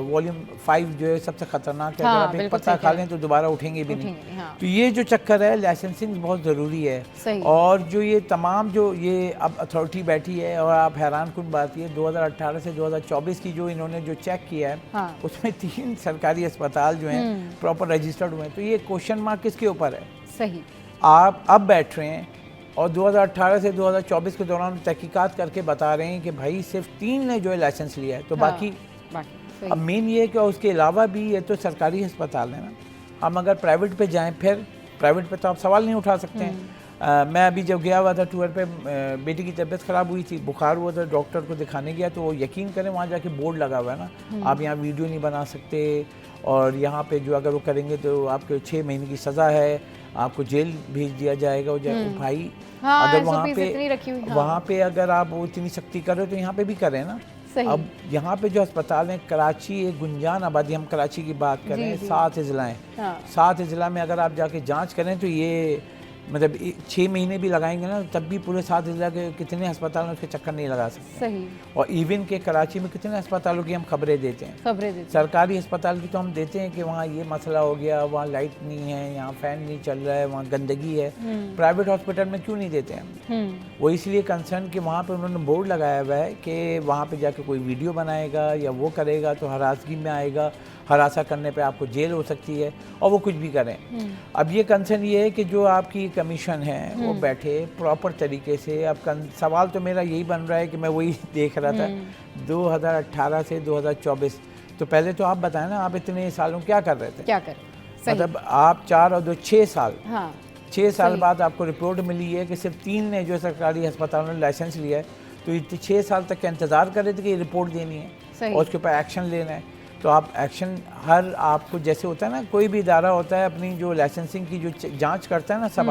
वॉल्यूम 5 जो है सबसे खतरनाक है। हाँ, अगर आप एक पत्ता खा लें तो दोबारा उठेंगे भी नहीं। हाँ। तो ये जो चक्कर है, लाइसेंसिंग बहुत ज़रूरी है। और जो ये तमाम जो ये अब अथॉरिटी बैठी है, और आप हैरान कुन बात ये 2018 से 2024 की जो इन्होंने जो चेक किया है, हाँ। उसमें 3 सरकारी अस्पताल जो हैं प्रॉपर रजिस्टर्ड हुए हैं। तो ये क्वेश्चन मार्क किसके ऊपर है? सही, आप अब बैठ रहे हैं और 2018 से 2024 के दौरान तहकीकात करके बता रहे हैं कि भाई सिर्फ 3 ने जो है लाइसेंस लिया है, तो हाँ, बाकी अब मेन ये है कि उसके अलावा भी ये तो सरकारी अस्पताल है ना, हम अगर प्राइवेट पे जाएं, फिर प्राइवेट पे तो आप सवाल नहीं उठा सकते हैं। मैं अभी जब गया हुआ था टूर पे, बेटी की तबीयत ख़राब हुई थी, बुखार हुआ था, डॉक्टर को दिखाने गया, तो यकीन करें वहाँ जाके बोर्ड लगा हुआ है ना, आप यहाँ वीडियो नहीं बना सकते, और यहाँ पे जो अगर वो करेंगे तो आपको 6 महीने की सज़ा है, आपको जेल भेज दिया जाएगा। भाई हाँ, अगर वहाँ हाँ। पे अगर आप वो इतनी सख्ती कर रहे हो तो यहाँ पे भी करें ना। अब यहाँ पे जो अस्पताल हैं, कराची एक गुंजान आबादी, हम कराची की बात करें, 7 अजला हैं। हाँ। 7 अजला में अगर आप जाके जांच करें तो ये मतलब 6 महीने भी लगाएंगे ना, तब भी पूरे 7 अजला के कितने अस्पताल में उसके चक्कर नहीं लगा सकते। सही। और इवन के कराची में कितने अस्पतालों की हम खबरें देते हैं, सरकारी अस्पताल की तो हम देते हैं कि वहाँ ये मसला हो गया, वहाँ लाइट नहीं है, यहाँ फैन नहीं चल रहा है, वहाँ गंदगी है। प्राइवेट हॉस्पिटल में क्यों नहीं देते हैं? वो इसलिए कंसर्न कि वहाँ पे उन्होंने बोर्ड लगाया हुआ है कि वहाँ पे जाके कोई वीडियो बनाएगा या वो करेगा तो हरासगी में आएगा, हरासा करने पे आपको जेल हो सकती है, और वो कुछ भी करें। अब ये कंसर्न ये है कि जो आपकी कमीशन है वो बैठे प्रॉपर तरीके से। अब सवाल तो मेरा यही बन रहा है कि मैं वही देख रहा था 2018 से 2024, तो पहले तो आप बताएं ना, आप इतने सालों क्या कर रहे थे? क्या कर मतलब आप 4 और 2 6 साल, हाँ, 6 साल बाद आपको रिपोर्ट मिली है कि सिर्फ 3 ने जो सरकारी अस्पतालों ने लाइसेंस लिया है। तो इतने 6 साल तक का इंतज़ार कर रहे थे कि ये रिपोर्ट देनी है और उसके ऊपर एक्शन लेना है। तो आप एक्शन हर आपको जैसे होता है ना, कोई भी इदारा होता है अपनी जो लाइसेंसिंग की जो जांच करता है ना सब,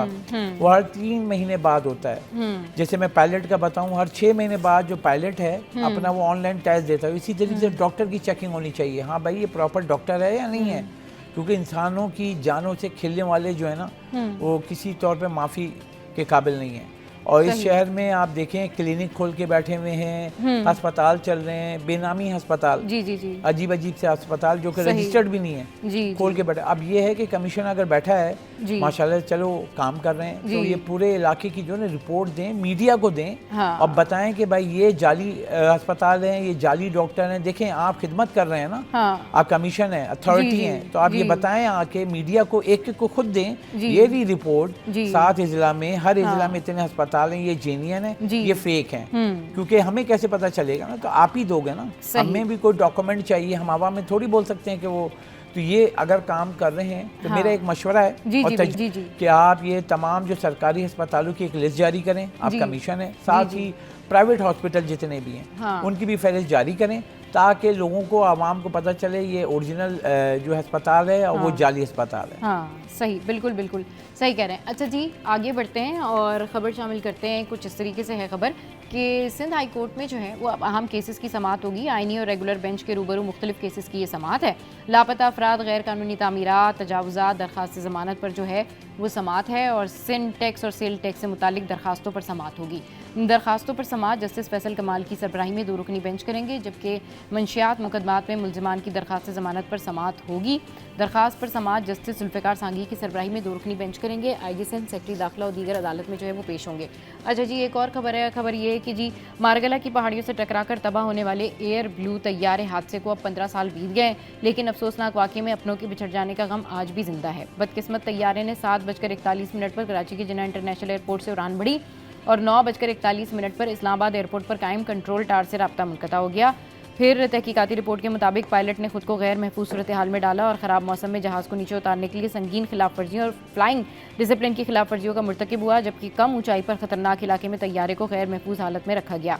वो हर 3 महीने बाद होता है। जैसे मैं पायलट का बताऊं, हर 6 महीने बाद जो पायलट है अपना वो ऑनलाइन टेस्ट देता है। इसी तरीके से डॉक्टर की चेकिंग होनी चाहिए, हाँ भाई ये प्रॉपर डॉक्टर है या नहीं है, क्योंकि इंसानों की जानों से खेलने वाले जो है ना वो किसी तौर पे माफ़ी के काबिल नहीं है। और इस शहर में आप देखें क्लिनिक खोल के बैठे हुए हैं, अस्पताल चल रहे हैं, बेनामी अस्पताल, जी, अजीब अजीब से अस्पताल जो कि रजिस्टर्ड भी नहीं है, खोल के बैठे। अब ये है कि कमीशन अगर बैठा है माशाल्लाह, चलो काम कर रहे हैं, तो ये पूरे इलाके की जो है रिपोर्ट दें, मीडिया को दें, हाँ। और बताएं कि भाई ये जाली अस्पताल है, ये जाली डॉक्टर हैं। देखें आप खिदमत कर रहे हैं ना, हाँ। आप कमीशन है, अथॉरिटी है, तो आप ये बताएं आके मीडिया को, एक को खुद दें ये भी रिपोर्ट 7 अजला में, हर अजला में इतने अस्पताल हैं, ये जेन्युइन है, ये फेक है, क्योंकि हमें कैसे पता चलेगा ना, तो आप ही दोगे ना, हमें भी कोई डॉक्यूमेंट चाहिए, हम आवाम में थोड़ी बोल सकते हैं कि वो। तो ये अगर काम कर रहे हैं तो मेरा एक मशवरा है कि आप ये तमाम जो सरकारी अस्पतालों की एक लिस्ट जारी करें, आप कमीशन है, साथ ही प्राइवेट हॉस्पिटल जितने भी हैं उनकी भी फहरिस्त जारी करें, ताकि लोगों को, आवाम को पता चले ये ओरिजिनल जो अस्पताल है और वो जाली अस्पताल है। हाँ सही, बिल्कुल बिल्कुल सही कह रहे हैं। अच्छा जी, आगे बढ़ते हैं और ख़बर शामिल करते हैं। कुछ इस तरीके से है खबर कि सिंध हाई कोर्ट में जो है वो अब अहम केसेस की समाअत होगी। आइनी और रेगुलर बेंच के रूबरू मुख्तलिफ केसेस की ये समाअत है। लापता अफराद, गैर कानूनी तामीरात, तजावुज़ात, दरख्वास्त ज़मानत पर जो है वो समाअत है, और सिंध टैक्स और सेल टैक्स से मुतालिक दरखास्तों पर समाअत होगी। दरखास्तों पर समाअत जस्टिस फैसल कमाल की सरबराही में 2 रुकनी बेंच करेंगे, जबकि मंशियात मुकदमात में मुल्जिमान की दरखास्त ज़मानत पर समाअत होगी। दरखास्त पर समाअत जस्टिस जुल्फ़िकार सांगी की सरबराही में 2 रुकनी बेंच करेंगे। आईजी सिंध, सेक्रेटरी दाखिला और दीगर अदालत में जो है वो पेश होंगे। अच्छा जी, एक और खबर है। खबर ये है कि जी मारगला की पहाड़ियों से टकराकर तबाह होने वाले एयर ब्लू तैयारे हादसे को अब 15 साल बीत गए, लेकिन अफसोसनाक वाक़े में अपनों के बिछड़ जाने का गम आज भी जिंदा है। बदकिस्मत तैयारे ने 7:41 पर कराची के जिन्ना इंटरनेशनल एयरपोर्ट से उड़ान भरी और 9:41 पर इस्लामाबाद एयरपोर्ट पर कायम कंट्रोल टावर से रब्ता मुनक़ता हो गया। फिर तहकीकाती रिपोर्ट के मुताबिक पायलट ने खुद को गैर महफूज सूरत हाल में डाला और ख़राब मौसम में जहाज़ को नीचे उतारने के लिए संगीन खिलाफ वर्जियों और फ्लाइंग डिसिप्लिन की खिलाफ वर्जियों का मुर्तकिब हुआ, जबकि कम ऊंचाई पर खतरनाक इलाके में तैयारे को गैर महफूज हालत में रखा गया।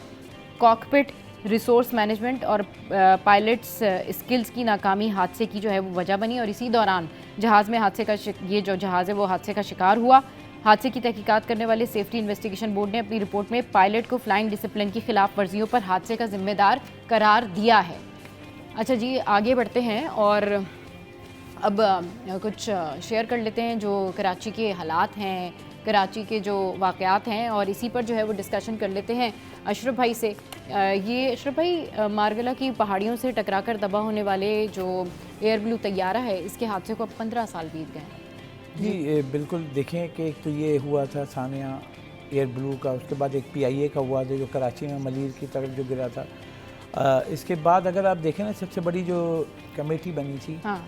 कॉकपिट, रिसोर्स मैनेजमेंट और पायलट्स स्किल्स की नाकामी हादसे की जो है वो वजह बनी, और इसी दौरान जहाज़ में ये जो जहाज़ है वो हादसे का शिकार हुआ। हादसे की तहकीकात करने वाले सेफ्टी इन्वेस्टिगेशन बोर्ड ने अपनी रिपोर्ट में पायलट को फ्लाइंग डिसिप्लिन की खिलाफ वर्जियों पर हादसे का जिम्मेदार करार दिया है। अच्छा जी, आगे बढ़ते हैं और अब कुछ शेयर कर लेते हैं जो कराची के हालात हैं, कराची के जो वाक़यात हैं, और इसी पर जो है वो डिस्कशन कर लेते हैं अशरफ भाई से। ये अशरफ भाई, मारगला की पहाड़ियों से टकराकर तबाह होने वाले जो एयर ब्लू तैयारा है, इसके हादसे को अब 15 साल बीत गए। जी बिल्कुल, देखें कि एक तो ये हुआ था सानिया एयर ब्लू का, उसके बाद एक PIA का हुआ था जो कराची में मलीर की तरफ जो गिरा था। इसके बाद अगर आप देखें ना, सबसे बड़ी जो कमेटी बनी थी, हाँ।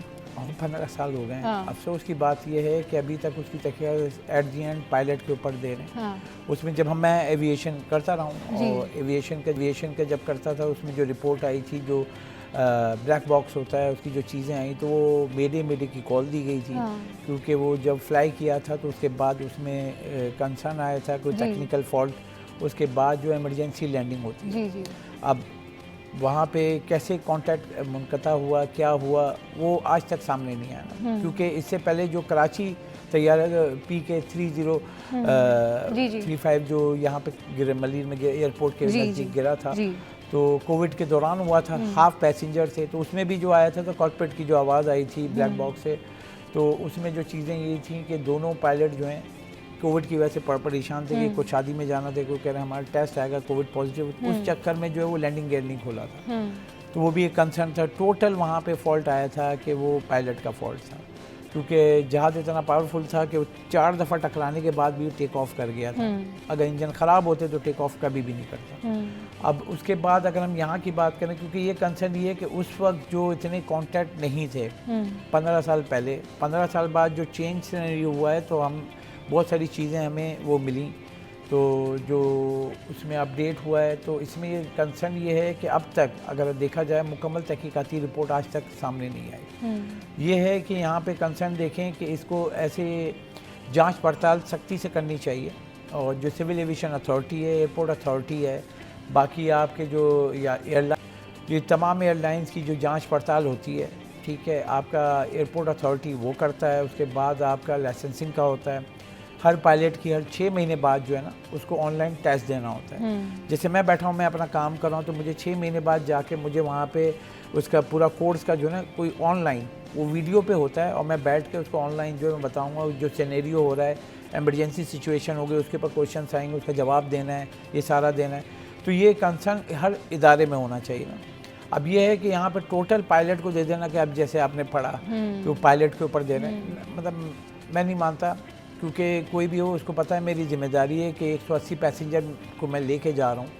15 साल हो गए हैं। हाँ। अफसोस की बात यह है कि अभी तक उसकी तहकीकात एट दी एंड पायलट के ऊपर दे रहे हैं। हाँ। उसमें जब मैं एविएशन करता रहा हूँ, और एविएशन का जब करता था, उसमें जो रिपोर्ट आई थी, जो ब्लैक बॉक्स होता है, उसकी जो चीज़ें आई, तो वो मेडे की कॉल दी गई थी। हाँ। क्योंकि वो जब फ्लाई किया था तो उसके बाद उसमें कंसर्न आया था कोई टेक्निकल फॉल्ट, उसके बाद जो इमरजेंसी लैंडिंग होती है। जी। अब वहाँ पे कैसे कांटेक्ट मुनक़ता हुआ, क्या हुआ, वो आज तक सामने नहीं आया, क्योंकि इससे पहले जो कराची तैयारा PK3035 जो यहाँ पे मलिर में एयरपोर्ट के नज़दीक गिरा था, तो कोविड के दौरान हुआ था, हाफ पैसेंजर थे, तो उसमें भी जो आया था तो कॉर्पोरेट की जो आवाज़ आई थी ब्लैक बॉक्स से, तो उसमें जो चीज़ें ये थी कि दोनों पायलट जो हैं कोविड की वजह से परेशान थे कि कुछ शादी में जाना थे, कोई कह रहे हैं हमारा टेस्ट आएगा कोविड पॉजिटिव, उस चक्कर में जो है वो लैंडिंग गियर नहीं खोला था, तो वो भी एक कंसर्न था। टोटल वहाँ पे फॉल्ट आया था कि वो पायलट का फॉल्ट था, क्योंकि जहाज़ इतना पावरफुल था कि वो 4 दफ़ा टकराने के बाद भी टेक ऑफ कर गया था। अगर इंजन ख़राब होते तो टेक ऑफ कभी भी नहीं करता। अब उसके बाद अगर हम यहाँ की बात करें, क्योंकि ये कंसर्न ये है कि उस वक्त जो इतने कॉन्टैक्ट नहीं थे 15 साल पहले, 15 साल बाद जो चेंज सिनेरियो हुआ है, तो हम बहुत सारी चीज़ें हमें वो मिली, तो जो उसमें अपडेट हुआ है, तो इसमें ये कंसर्न ये है कि अब तक अगर देखा जाए मुकम्मल तहकीकाती रिपोर्ट आज तक सामने नहीं आई। ये है कि यहाँ पे कंसर्न देखें कि इसको ऐसे जांच पड़ताल सख्ती से करनी चाहिए, और जो सिविल एविएशन अथॉरिटी है, एयरपोर्ट अथॉरिटी है, बाकी आपके जो या एयरलाइन, ये तमाम एयरलाइंस की जो जांच पड़ताल होती है, ठीक है, आपका एयरपोर्ट अथॉरिटी वो करता है, उसके बाद आपका लाइसेंसिंग का होता है। हर पायलट की हर 6 महीने बाद जो है ना उसको ऑनलाइन टेस्ट देना होता है। जैसे मैं बैठा हूँ, मैं अपना काम कर रहा हूँ, तो मुझे 6 महीने बाद जाके मुझे वहाँ पे उसका पूरा कोर्स का जो है ना कोई ऑनलाइन वो वीडियो पे होता है, और मैं बैठ के उसको ऑनलाइन जो है मैं बताऊँगा जो सिनेरियो हो रहा है, एमरजेंसी सिचुएशन हो गई, उसके ऊपर क्वेश्चन आएंगे, उसका जवाब देना है, ये सारा देना है। तो ये कंसर्न हर इदारे में होना चाहिए ना। अब ये है कि यहाँ पर टोटल पायलट को दे देना कि अब जैसे आपने पढ़ा तो पायलट के ऊपर दे रहे हैं, मतलब मैं नहीं मानता, क्योंकि कोई भी हो उसको पता है मेरी जिम्मेदारी है कि 180 पैसेंजर को मैं लेके जा रहा हूँ,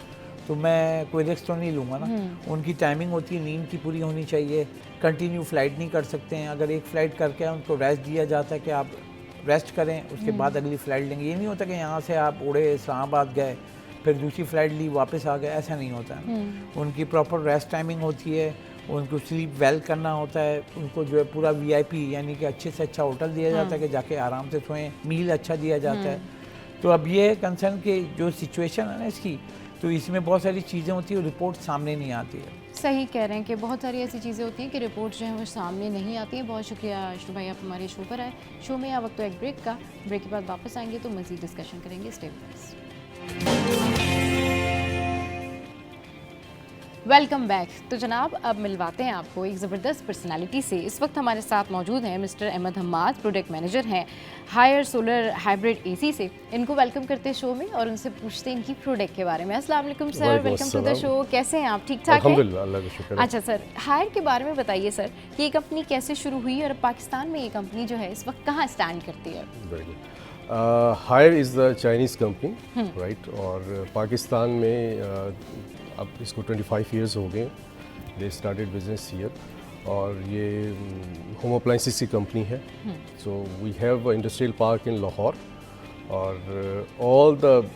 तो मैं कोई रिस्क तो नहीं लूँगा ना। उनकी टाइमिंग होती है, नींद की पूरी होनी चाहिए, कंटिन्यू फ़्लाइट नहीं कर सकते हैं। अगर एक फ़्लाइट करके उनको रेस्ट दिया जाता है कि आप रेस्ट करें, उसके बाद अगली फ़्लाइट लेंगे। ये नहीं होता कि यहाँ से आप उड़े इस्लामाबाद गए फिर दूसरी फ़्लाइट ली वापस आ गए, ऐसा नहीं होता है। उनकी प्रॉपर रेस्ट टाइमिंग होती है, उनको स्लीप वेल करना होता है, उनको जो है पूरा VIP यानी कि अच्छे से अच्छा होटल दिया जाता है कि जाके आराम से सोएं, मील अच्छा दिया जाता है। तो अब ये है कंसर्न कि जो सिचुएशन है ना इसकी, तो इसमें बहुत सारी चीज़ें होती हैं, रिपोर्ट सामने नहीं आती है। सही कह रहे हैं कि बहुत सारी ऐसी चीज़ें होती हैं कि रिपोर्ट जो है वो सामने नहीं आती है। बहुत शुक्रिया अशरफ भाई, आप हमारे शो पर आए। शो में वक्त तो एक ब्रेक का, ब्रेक के बाद वापस आएंगे तो मज़ीद डिस्कशन करेंगे। Stay with us. Welcome back. तो जनाब अब मिलवाते हैं आपको एक ज़बरदस्त पर्सनालिटी से। इस वक्त हमारे साथ मौजूद हैं mister Ahmed Hammad, product manager हैं हायर सोलर हाइब्रिड AC से। इनको वेलकम करते हैं शो में और उनसे पूछते हैं इनकी प्रोडक्ट के बारे में। अस्सलाम वालेकुम sir, welcome to the show. कैसे हैं आप? ठीक ठाक हैं? अल्हम्दुलिल्लाह, अल्लाह का शुक्र है। अच्छा सर, हायर के बारे में बताइए सर कि ये कंपनी कैसे शुरू हुई और पाकिस्तान में ये कंपनी जो है इस वक्त कहाँ स्टैंड करती है? Very good. Haier is the Chinese company, right, और पाकिस्तान में अब इसको 25 इयर्स हो गए। दे स्टार्टेड बिजनेस हियर, और ये होम अप्लाइंसेस की कंपनी है। So we have industrial park in Lahore, और all the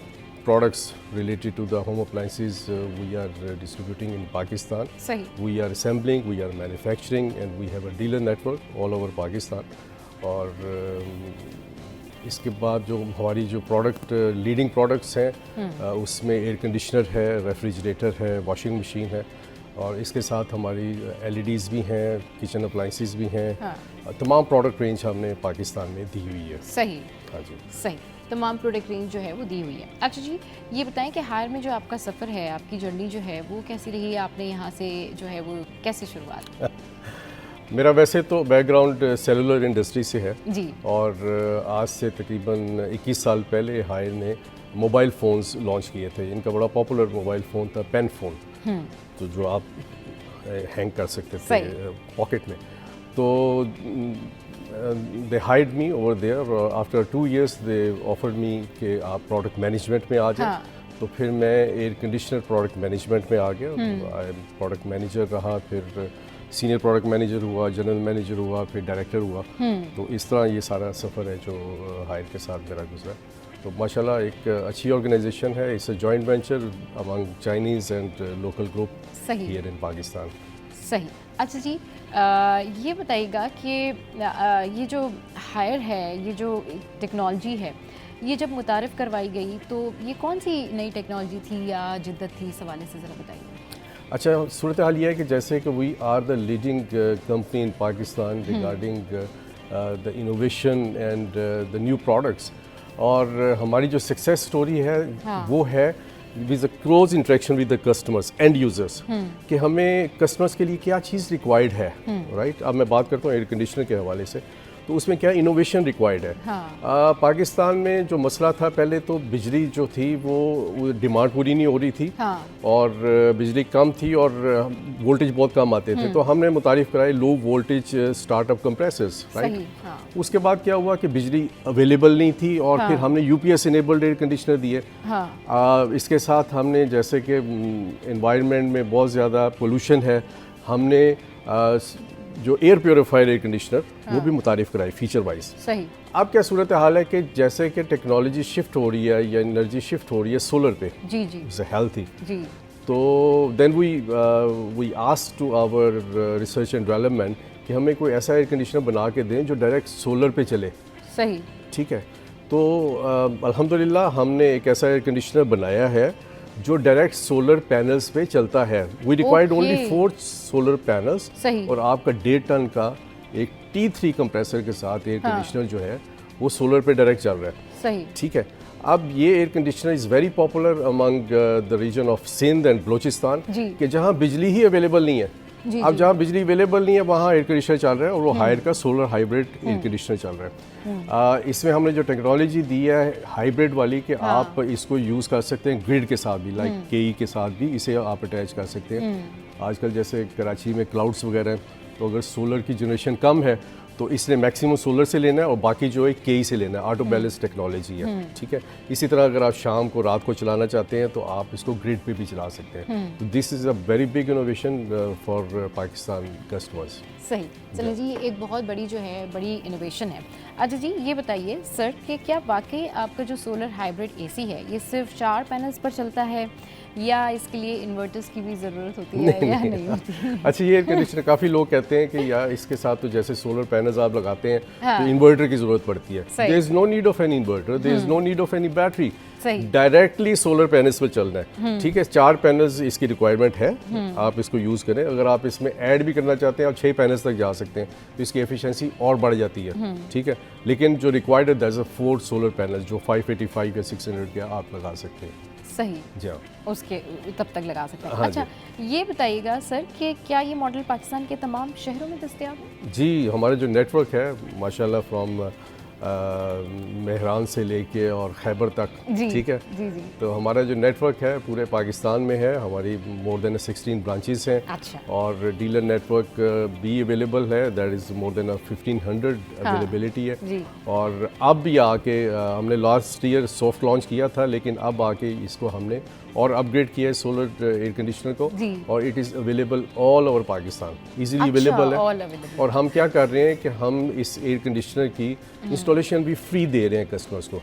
products related to the home appliances we are distributing in Pakistan. सही। We are assembling, we are manufacturing, and we have a dealer network all over Pakistan. और इसके बाद जो हमारी जो product leading products हैं उसमें air conditioner है, रेफ्रिजरेटर है, वॉशिंग मशीन है, और इसके साथ हमारी LEDs भी हैं, किचन अप्लाइंसेस भी हैं। तमाम प्रोडक्ट रेंज हमने पाकिस्तान में दी हुई है। सही। हाँ जी, सही, तमाम प्रोडक्ट रेंज जो है वो दी हुई है। अच्छा जी, ये बताएं कि हायर में जो आपका सफ़र है, आपकी जर्नी जो है वो कैसी रही? आपने यहाँ से जो है वो कैसे शुरुआत? मेरा वैसे तो बैकग्राउंड सेलुलर इंडस्ट्री से है जी, और आज से तकरीबन 21 साल पहले हायर ने मोबाइल फ़ोन्स लॉन्च किए थे। इनका बड़ा पॉपुलर मोबाइल फ़ोन था पेन फ़ोन, तो जो आप हैंग कर सकते थे पॉकेट में। तो they hired me over there, और after 2 years they offered me कि आप प्रोडक्ट मैनेजमेंट में आ जाए। तो फिर मैं एयर कंडीशनर प्रोडक्ट मैनेजमेंट में आ गया। प्रोडक्ट मैनेजर रहा, फिर सीनियर प्रोडक्ट मैनेजर हुआ, जनरल मैनेजर हुआ, फिर डायरेक्टर हुआ। तो इस तरह ये सारा सफ़र है जो हायर के साथ मेरा गुजरा। तो माशाल्लाह एक अच्छी ऑर्गेनाइजेशन है। It's a joint venture among Chinese and local group here in Pakistan. सही। अच्छा जी, ये बताइएगा कि ये जो हायर है, ये जो टेक्नोलॉजी है, ये जब मुतारिफ़ करवाई गई तो ये कौन सी नई टेक्नोलॉजी थी या जिद्दत थी? इस हवाले से ज़रा बताइए। अच्छा, सूरत हाल ये है कि जैसे कि we are the leading company in Pakistan regarding the innovation and the new products. और हमारी जो सक्सेस स्टोरी है वो है with a close interaction with the customers and users, कि हमें कस्टमर्स के लिए क्या चीज़ रिक्वायर्ड है, राइट। अब मैं बात करता हूँ एयर कंडीशनर के हवाले से, तो उसमें क्या इनोवेशन रिक्वायर्ड है। पाकिस्तान में जो मसला था पहले, तो बिजली जो थी वो डिमांड पूरी नहीं हो रही थी, और बिजली कम थी और वोल्टेज बहुत कम आते थे, तो हमने मुतारिफ कराए low voltage startup compressors, right. उसके बाद क्या हुआ कि बिजली अवेलेबल नहीं थी, और फिर हमने यूपीएस इनेबल्ड एयर कंडीशनर दिए। इसके साथ हमने, जैसे कि एनवायरनमेंट में बहुत ज़्यादा पोल्यूशन है, हमने जो एयर प्योरीफायर एयर कंडीशनर वो भी मुतारिफ कराई फीचर वाइज। सही। अब क्या सूरत हाल है कि जैसे कि टेक्नोलॉजी शिफ्ट हो रही है या एनर्जी शिफ्ट हो रही है सोलर पे, जी जी, हेल्थी जी, तो then we asked to our research and development कि हमें कोई ऐसा एयर कंडीशनर बना के दें जो डायरेक्ट सोलर पे चले। सही। ठीक है, तो अल्हम्दुलिल्लाह हमने एक ऐसा एयर कंडीशनर बनाया है जो डायरेक्ट सोलर पैनल्स पे चलता है। We required only 4 solar panels, और आपका 1.5 टन का एक T3 कंप्रेसर के साथ एयर कंडीशनर जो है वो सोलर पे डायरेक्ट चल रहा है। सही। ठीक है, अब ये air conditioner is very popular among the region of Sindh and Baluchistan, कि जहाँ बिजली ही अवेलेबल नहीं है। अब जहाँ बिजली अवेलेबल नहीं है वहाँ एयर कंडीशनर चल रहा है, और वो हायर का सोलर हाइब्रिड एयर कंडीशनर चल रहा है। इसमें हमने जो टेक्नोलॉजी दी है हाइब्रिड वाली, कि आप इसको यूज़ कर सकते हैं ग्रिड के साथ भी, लाइक केई के साथ भी इसे आप अटैच कर सकते हैं। आजकल जैसे कराची में क्लाउड्स वगैरह हैं, तो अगर सोलर की जनरेशन कम है तो इसने मैक्सिमम सोलर से लेना है, और बाकी जो है केई से लेना है। ऑटो बैलेंस टेक्नोलॉजी है। ठीक है, इसी तरह अगर आप शाम को रात को चलाना चाहते हैं तो आप इसको ग्रिड पे भी चला सकते हैं। तो this is a very big innovation for Pakistan customers. सही। चलिए जी, ये एक बहुत बड़ी जो है बड़ी इनोवेशन है। अच्छा जी, ये बताइए सर कि क्या वाकई आपका जो सोलर हाइब्रिड एसी है ये सिर्फ 4 पैनल्स पर चलता है, या इसके लिए इन्वर्टर्स की भी ज़रूरत होती है या नहीं होती? अच्छा, ये एयर कंडीशनर काफ़ी लोग कहते हैं कि यार इसके साथ तो जैसे सोलर पैनल्स आप लगाते हैं तो इन्वर्टर की ज़रूरत पड़ती है। There is no need of any inverter, there is no need of any battery, directly solar panels पर चलना है। ठीक है, 4 पैनल्स इसकी रिक्वायरमेंट है, आप इसको यूज़ करें। अगर आप इसमें ऐड भी करना चाहते हैं आप 6 पैनल्स तक जा सकते हैं, तो इसकी एफिशिएंसी और बढ़ जाती है। ठीक है, लेकिन जो रिक्वायर्ड है दैट्स अ 4 सोलर पैनल्स जो 585 या 600 के आप लगा सकते हैं। सही जी, उसके तब तक लगा सकते हैं। हाँ, अच्छा, ये बताइएगा सर कि क्या ये मॉडल पाकिस्तान के तमाम शहरों में दस्तयाब है? जी, हमारा जो नेटवर्क है माशाल्लाह फ्रॉम मेहरान से लेके और खैबर तक, ठीक है, जी जी, तो हमारा जो नेटवर्क है पूरे पाकिस्तान में है। हमारी मोर देन 16 ब्रांचेस हैं। अच्छा। और डीलर नेटवर्क भी अवेलेबल है, that is more than 1500 availability है जी। और अब भी आके हमने लास्ट ईयर सॉफ्ट लॉन्च किया था, लेकिन अब आके इसको हमने और अपग्रेड किया है सोलर एयर कंडीशनर को, और it is available all over Pakistan, easily available है। और हम क्या कर रहे हैं कि हम इस एयर कंडीशनर की इंस्टॉलेशन भी फ्री दे रहे हैं कस्टमर्स को।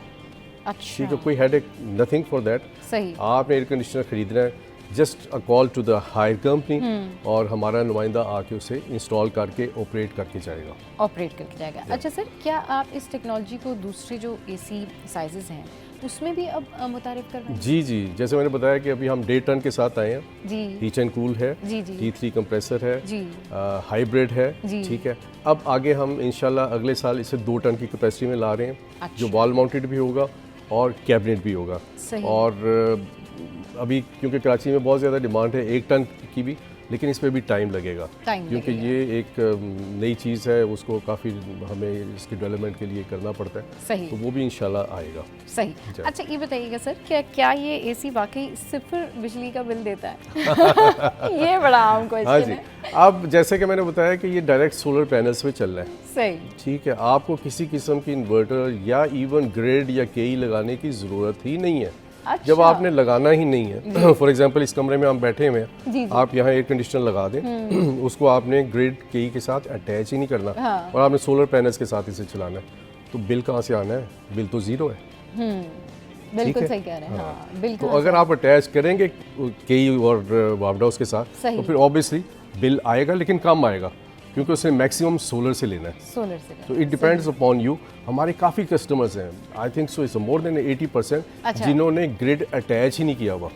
अच्छा, ठीक है, कोई हेडेक नथिंग फॉर दैट। सही। आपने एयर कंडीशनर खरीदना है, just a call to the Haier company और हमारा नुमाइंदा आके उसे इंस्टॉल करके ऑपरेट करके जाएगा। अच्छा सर, क्या आप इस टेक्नोलॉजी को दूसरे जो एसी साइजेस हैं उसमें भी अब मुतारिफ कर रहे हैं? जी, जैसे मैंने बताया कि अभी हम 1.5 टन के साथ आए हैं जी। हीट एंड कूल है जी, T3 कंप्रेसर है जी, हाइब्रिड है जी। ठीक है। अब आगे हम इंशाल्लाह अगले साल इसे 2 टन की कैपेसिटी में ला रहे हैं। अच्छा। जो वॉल माउंटेड भी होगा और कैबिनेट भी होगा। सही। और अभी क्योंकि कराची में बहुत ज़्यादा डिमांड है 1 टन की भी, लेकिन इस पर भी टाइम लगेगा क्योंकि ये एक नई चीज़ है, उसको काफ़ी हमें इसकी डेवलपमेंट के लिए करना पड़ता है। सही। तो वो भी इंशाल्लाह आएगा। सही। अच्छा, ये बताइएगा सर, क्या ये एसी वाकई 0 बिजली का बिल देता है? ये बड़ा आम क्वेश्चन हाँ जी। है। अब जैसे कि मैंने बताया कि ये डायरेक्ट सोलर पैनल्स पे चल रहा है। सही। ठीक है, आपको किसी किस्म की इन्वर्टर या इवन ग्रिड या केई लगाने की ज़रूरत ही नहीं है। अच्छा। जब आपने लगाना ही नहीं है, फॉर एग्जांपल इस कमरे में हम बैठे हुए हैं, जी। आप यहाँ एयर कंडीशनर लगा दें, उसको आपने ग्रिड केई के साथ अटैच ही नहीं करना। हाँ। और आपने सोलर पैनल्स के साथ इसे चलाना है, तो बिल कहाँ से आना है? बिल तो ज़ीरो है। बिल्कुल सही कह रहे हैं। हाँ, बिल्कुल। तो अगर आप अटैच करेंगे केई और वापडाउस के साथ, तो फिर ऑब्वियसली बिल आएगा, लेकिन कम आएगा क्योंकि उसने मैक्सिमम सोलर से लेना है। सोलर से। तो इट डिपेंड्स अपॉन यू। हमारे काफ़ी कस्टमर्स हैं, I think so it's more than 80% जिन्होंने ग्रिड अटैच ही नहीं किया हुआ।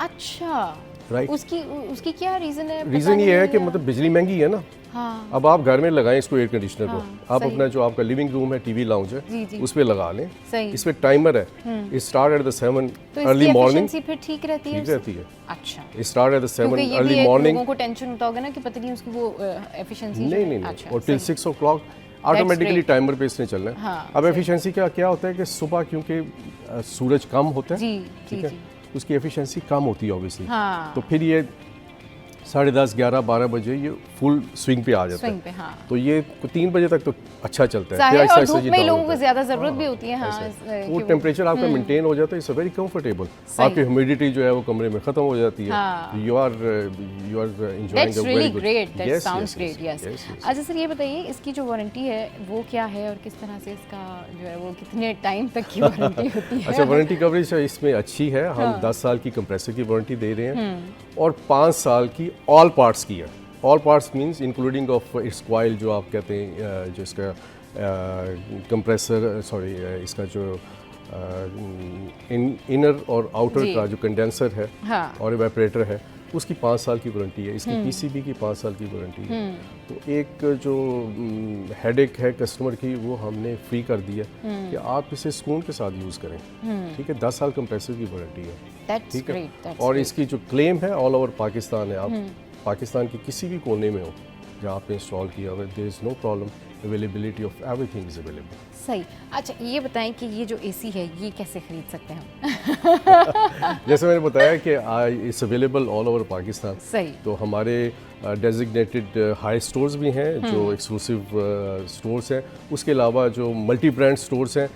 अच्छा। राइट। उसकी क्या रीज़न है? रीज़न ये है कि मतलब बिजली महंगी है ना। हाँ। अब आप घर में लगाएं इसको एयर कंडीशनर को, हाँ, आप अपना जो आपका लिविंग रूम है, टीवी लाउंज है, जी। उस पे लगा लें। सही। इस पे टाइमर है, इट स्टार्ट एट द 7 तो अर्ली मॉर्निंग। फिर ठीक रहती है? ठीक रहती है। अच्छा। इट स्टार्ट एट द 7 क्योंकि ये अर्ली भी मॉर्निंग। लोगों को टेंशन होता होगा ना कि पता नहीं उसकी वो एफिशिएंसी नहीं। अच्छा, और टिल 6 o'clock ऑटोमेटिकली टाइमर पे इसने चलना है। हाँ, अब एफिशिएंसी का क्या होता है कि सुबह क्योंकि सूरज कम होता है, जी ठीक है, उसकी एफिशिएंसी कम होती है ऑब्वियसली। हाँ। तो फिर ये 10:30, 11, 12 बजे ये फुल स्विंग पे आ जाता है। हाँ। तो ये 3 बजे तक तो अच्छा चलता है। और धूप में लोगों को ज़्यादा ज़रूरत भी होती है। हाँ, वो टेम्परेचर आपका मेंटेन हो जाता है, इट्स वेरी कंफर्टेबल। आपकी ह्यूमिडिटी जो है वो कमरे में खत्म हो जाती है। You are enjoying a very good. That sounds great. Yes. अच्छा सर, ये बताइए इसकी जो वारंटी है वो क्या है और किस तरह से इसका जो है वो कितने टाइम तक की वारंटी होती है? अच्छा, वारंटी कवरेज इसमें अच्छी है। हम 10 साल की कंप्रेसर की वारंटी दे रहे हैं और 5 साल की ऑल पार्ट्स की है। All parts means including of its coil, जो आप कहते हैं, जो इसका कंप्रेसर इसका जो इनर और आउटर का जो कंडेंसर है, हाँ, और इवेपोरेटर है, उसकी 5 साल की वारंटी है। इसकी पीसीबी की 5 साल की वारंटी है। तो एक जो हेडेक है कस्टमर की, वो हमने फ्री कर दिया कि आप इसे सुकून के साथ यूज़ करें। ठीक है, 10 साल कंप्रेसर की वारंटी है। ठीक है, और इसकी जो क्लेम है ऑल ओवर पाकिस्तान है। आप पाकिस्तान के किसी भी कोने में हो जहाँ आपने इंस्टॉल किया हुआ, there is no problem, availability of everything is available. सही। अच्छा, ये बताएं कि ये जो एसी है ये कैसे खरीद सकते हैं हम? जैसे मैंने बताया कि it's available all over Pakistan. सही। तो हमारे डेजिग्नेटेड हाई स्टोर्स भी हैं जो एक्सक्लूसिव स्टोर्स हैं। उसके अलावा जो मल्टी ब्रांड स्टोर्स हैं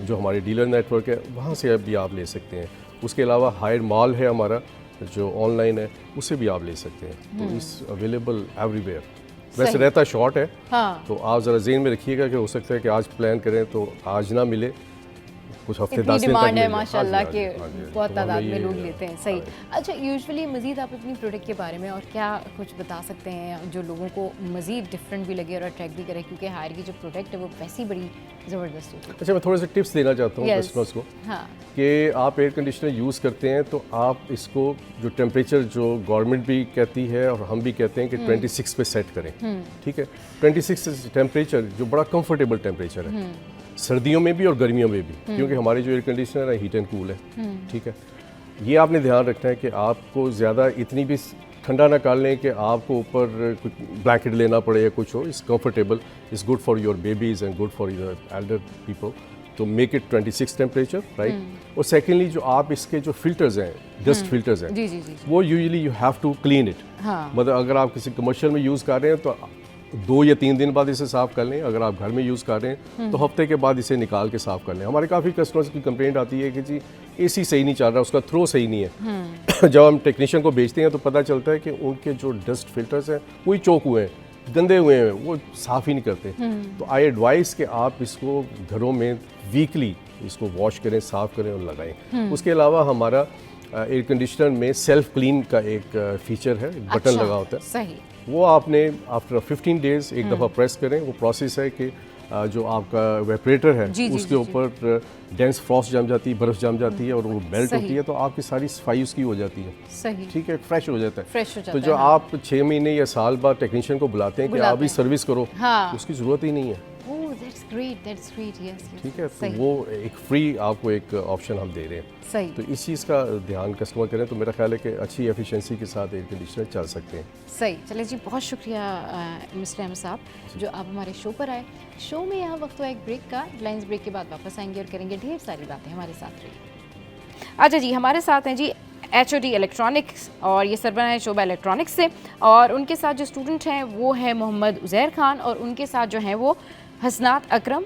जो हमारे डीलर नेटवर्क है, वहाँ से भी आप ले सकते हैं। उसके अलावा हायर मॉल है हमारा जो ऑनलाइन है, उसे भी आप ले सकते हैं। तो इस अवेलेबल एवरीवेयर। वैसे रहता शॉर्ट है। हाँ। तो आप ज़रा ज़हन में रखिएगा कि हो सकता है कि आज प्लान करें तो आज ना मिले, कुछ हफ्ते 10 दिन तक है माशाल्लाह के बहुत तादाद में लोग लेते हैं। सही। अच्छा, यूजुअली मज़ीद आप अपनी प्रोडक्ट के बारे में और क्या कुछ बता सकते हैं जो लोगों को मज़ीद डिफरेंट भी लगे और अट्रैक्ट भी करे, क्योंकि हायर की जो प्रोडक्ट है वो वैसी बड़ी ज़बरदस्त होती है। अच्छा, मैं थोड़े से टिप्स देना चाहता हूँ कस्टमर्स को। हाँ। कि आप एयर कंडीशनर यूज़ करते हैं तो आप इसको जो टेम्परेचर जो गवर्नमेंट भी कहती है और हम भी कहते हैं कि 26 पे सेट करें। ठीक है, 26 टेम्परेचर जो बड़ा कंफर्टेबल टेम्परेचर है सर्दियों में भी और गर्मियों में भी, क्योंकि हमारे जो एयर कंडीशनर है हीट एंड कूल है। ठीक है, ये आपने ध्यान रखना है कि आपको ज़्यादा इतनी भी ठंडा ना कर लें कि आपको ऊपर कुछ ब्लैंकेट लेना पड़े या कुछ हो। It's comfortable, it's good for your babies and good for your Elder people. तो मेक इट 26 टेम्परेचर, राइट। और सेकेंडली जो आप इसके जो फिल्टर्स हैं, डस्ट फिल्टर्स हैं, जी। वो usually you have to clean it. मतलब अगर आप किसी कमर्शियल में यूज़ कर रहे हैं तो 2 या 3 दिन बाद इसे साफ़ कर लें। अगर आप घर में यूज़ कर रहे हैं तो हफ्ते के बाद इसे निकाल के साफ़ कर लें। हमारे काफ़ी कस्टमर्स की कंप्लेंट आती है कि जी एसी सही नहीं चल रहा, उसका थ्रो सही नहीं है। जब हम टेक्नीशियन को भेजते हैं तो पता चलता है कि उनके जो डस्ट फिल्टर्स हैं वही चौक हुए हैं, गंदे हुए हैं, वो साफ़ ही नहीं करते। तो आई एडवाइस कि आप इसको घरों में वीकली इसको वॉश करें, साफ़ करें और लगाएं। उसके अलावा हमारा एयर कंडीशनर में सेल्फ क्लीन का एक फीचर है, बटन लगा होता है। सही। वो आपने आफ्टर 15 डेज एक दफ़ा प्रेस करें। वो प्रोसेस है कि जो आपका वेपरेटर है उसके ऊपर डेंस फ्रॉस्ट जम जाती है, बर्फ़ जम जाती है और वो मेल्ट होती है, तो आपकी सारी सफाई उसकी हो जाती है। सही। ठीक है, फ्रेश हो जाता है। फ्रेश हो जाता तो जो आप 6 महीने या साल बाद टेक्नीशियन को बुलाते हैं कि आप भी सर्विस करो, उसकी ज़रूरत ही नहीं है। That's great. यस। ठीक है, तो वो एक फ्री आपको एक ऑप्शन हम दे रहे हैं। सही। तो इस चीज़ का ध्यान कस्टमर करें तो मेरा ख्याल है कि अच्छी एफिशिएंसी के साथ एयर कंडीशनर चल सकते हैं। सही। चलिए जी, बहुत शुक्रिया मिस्टर अहमद साहब जो आप हमारे शो पर आए। शो में यहाँ वक्त हुआ एक ब्रेक का। लाइन्स ब्रेक के बाद वापस आएंगे और करेंगे ढेर सारी बातें। हमारे साथ रहिए। अच्छा जी, हमारे साथ हैं जी HOD इलेक्ट्रॉनिक्स और ये सरबराह है शोबा इलेक्ट्रॉनिक्स से, और उनके साथ जो स्टूडेंट हैं वो है मोहम्मद उज़ैर खान और उनके साथ जो हैं वो हसनात अकरम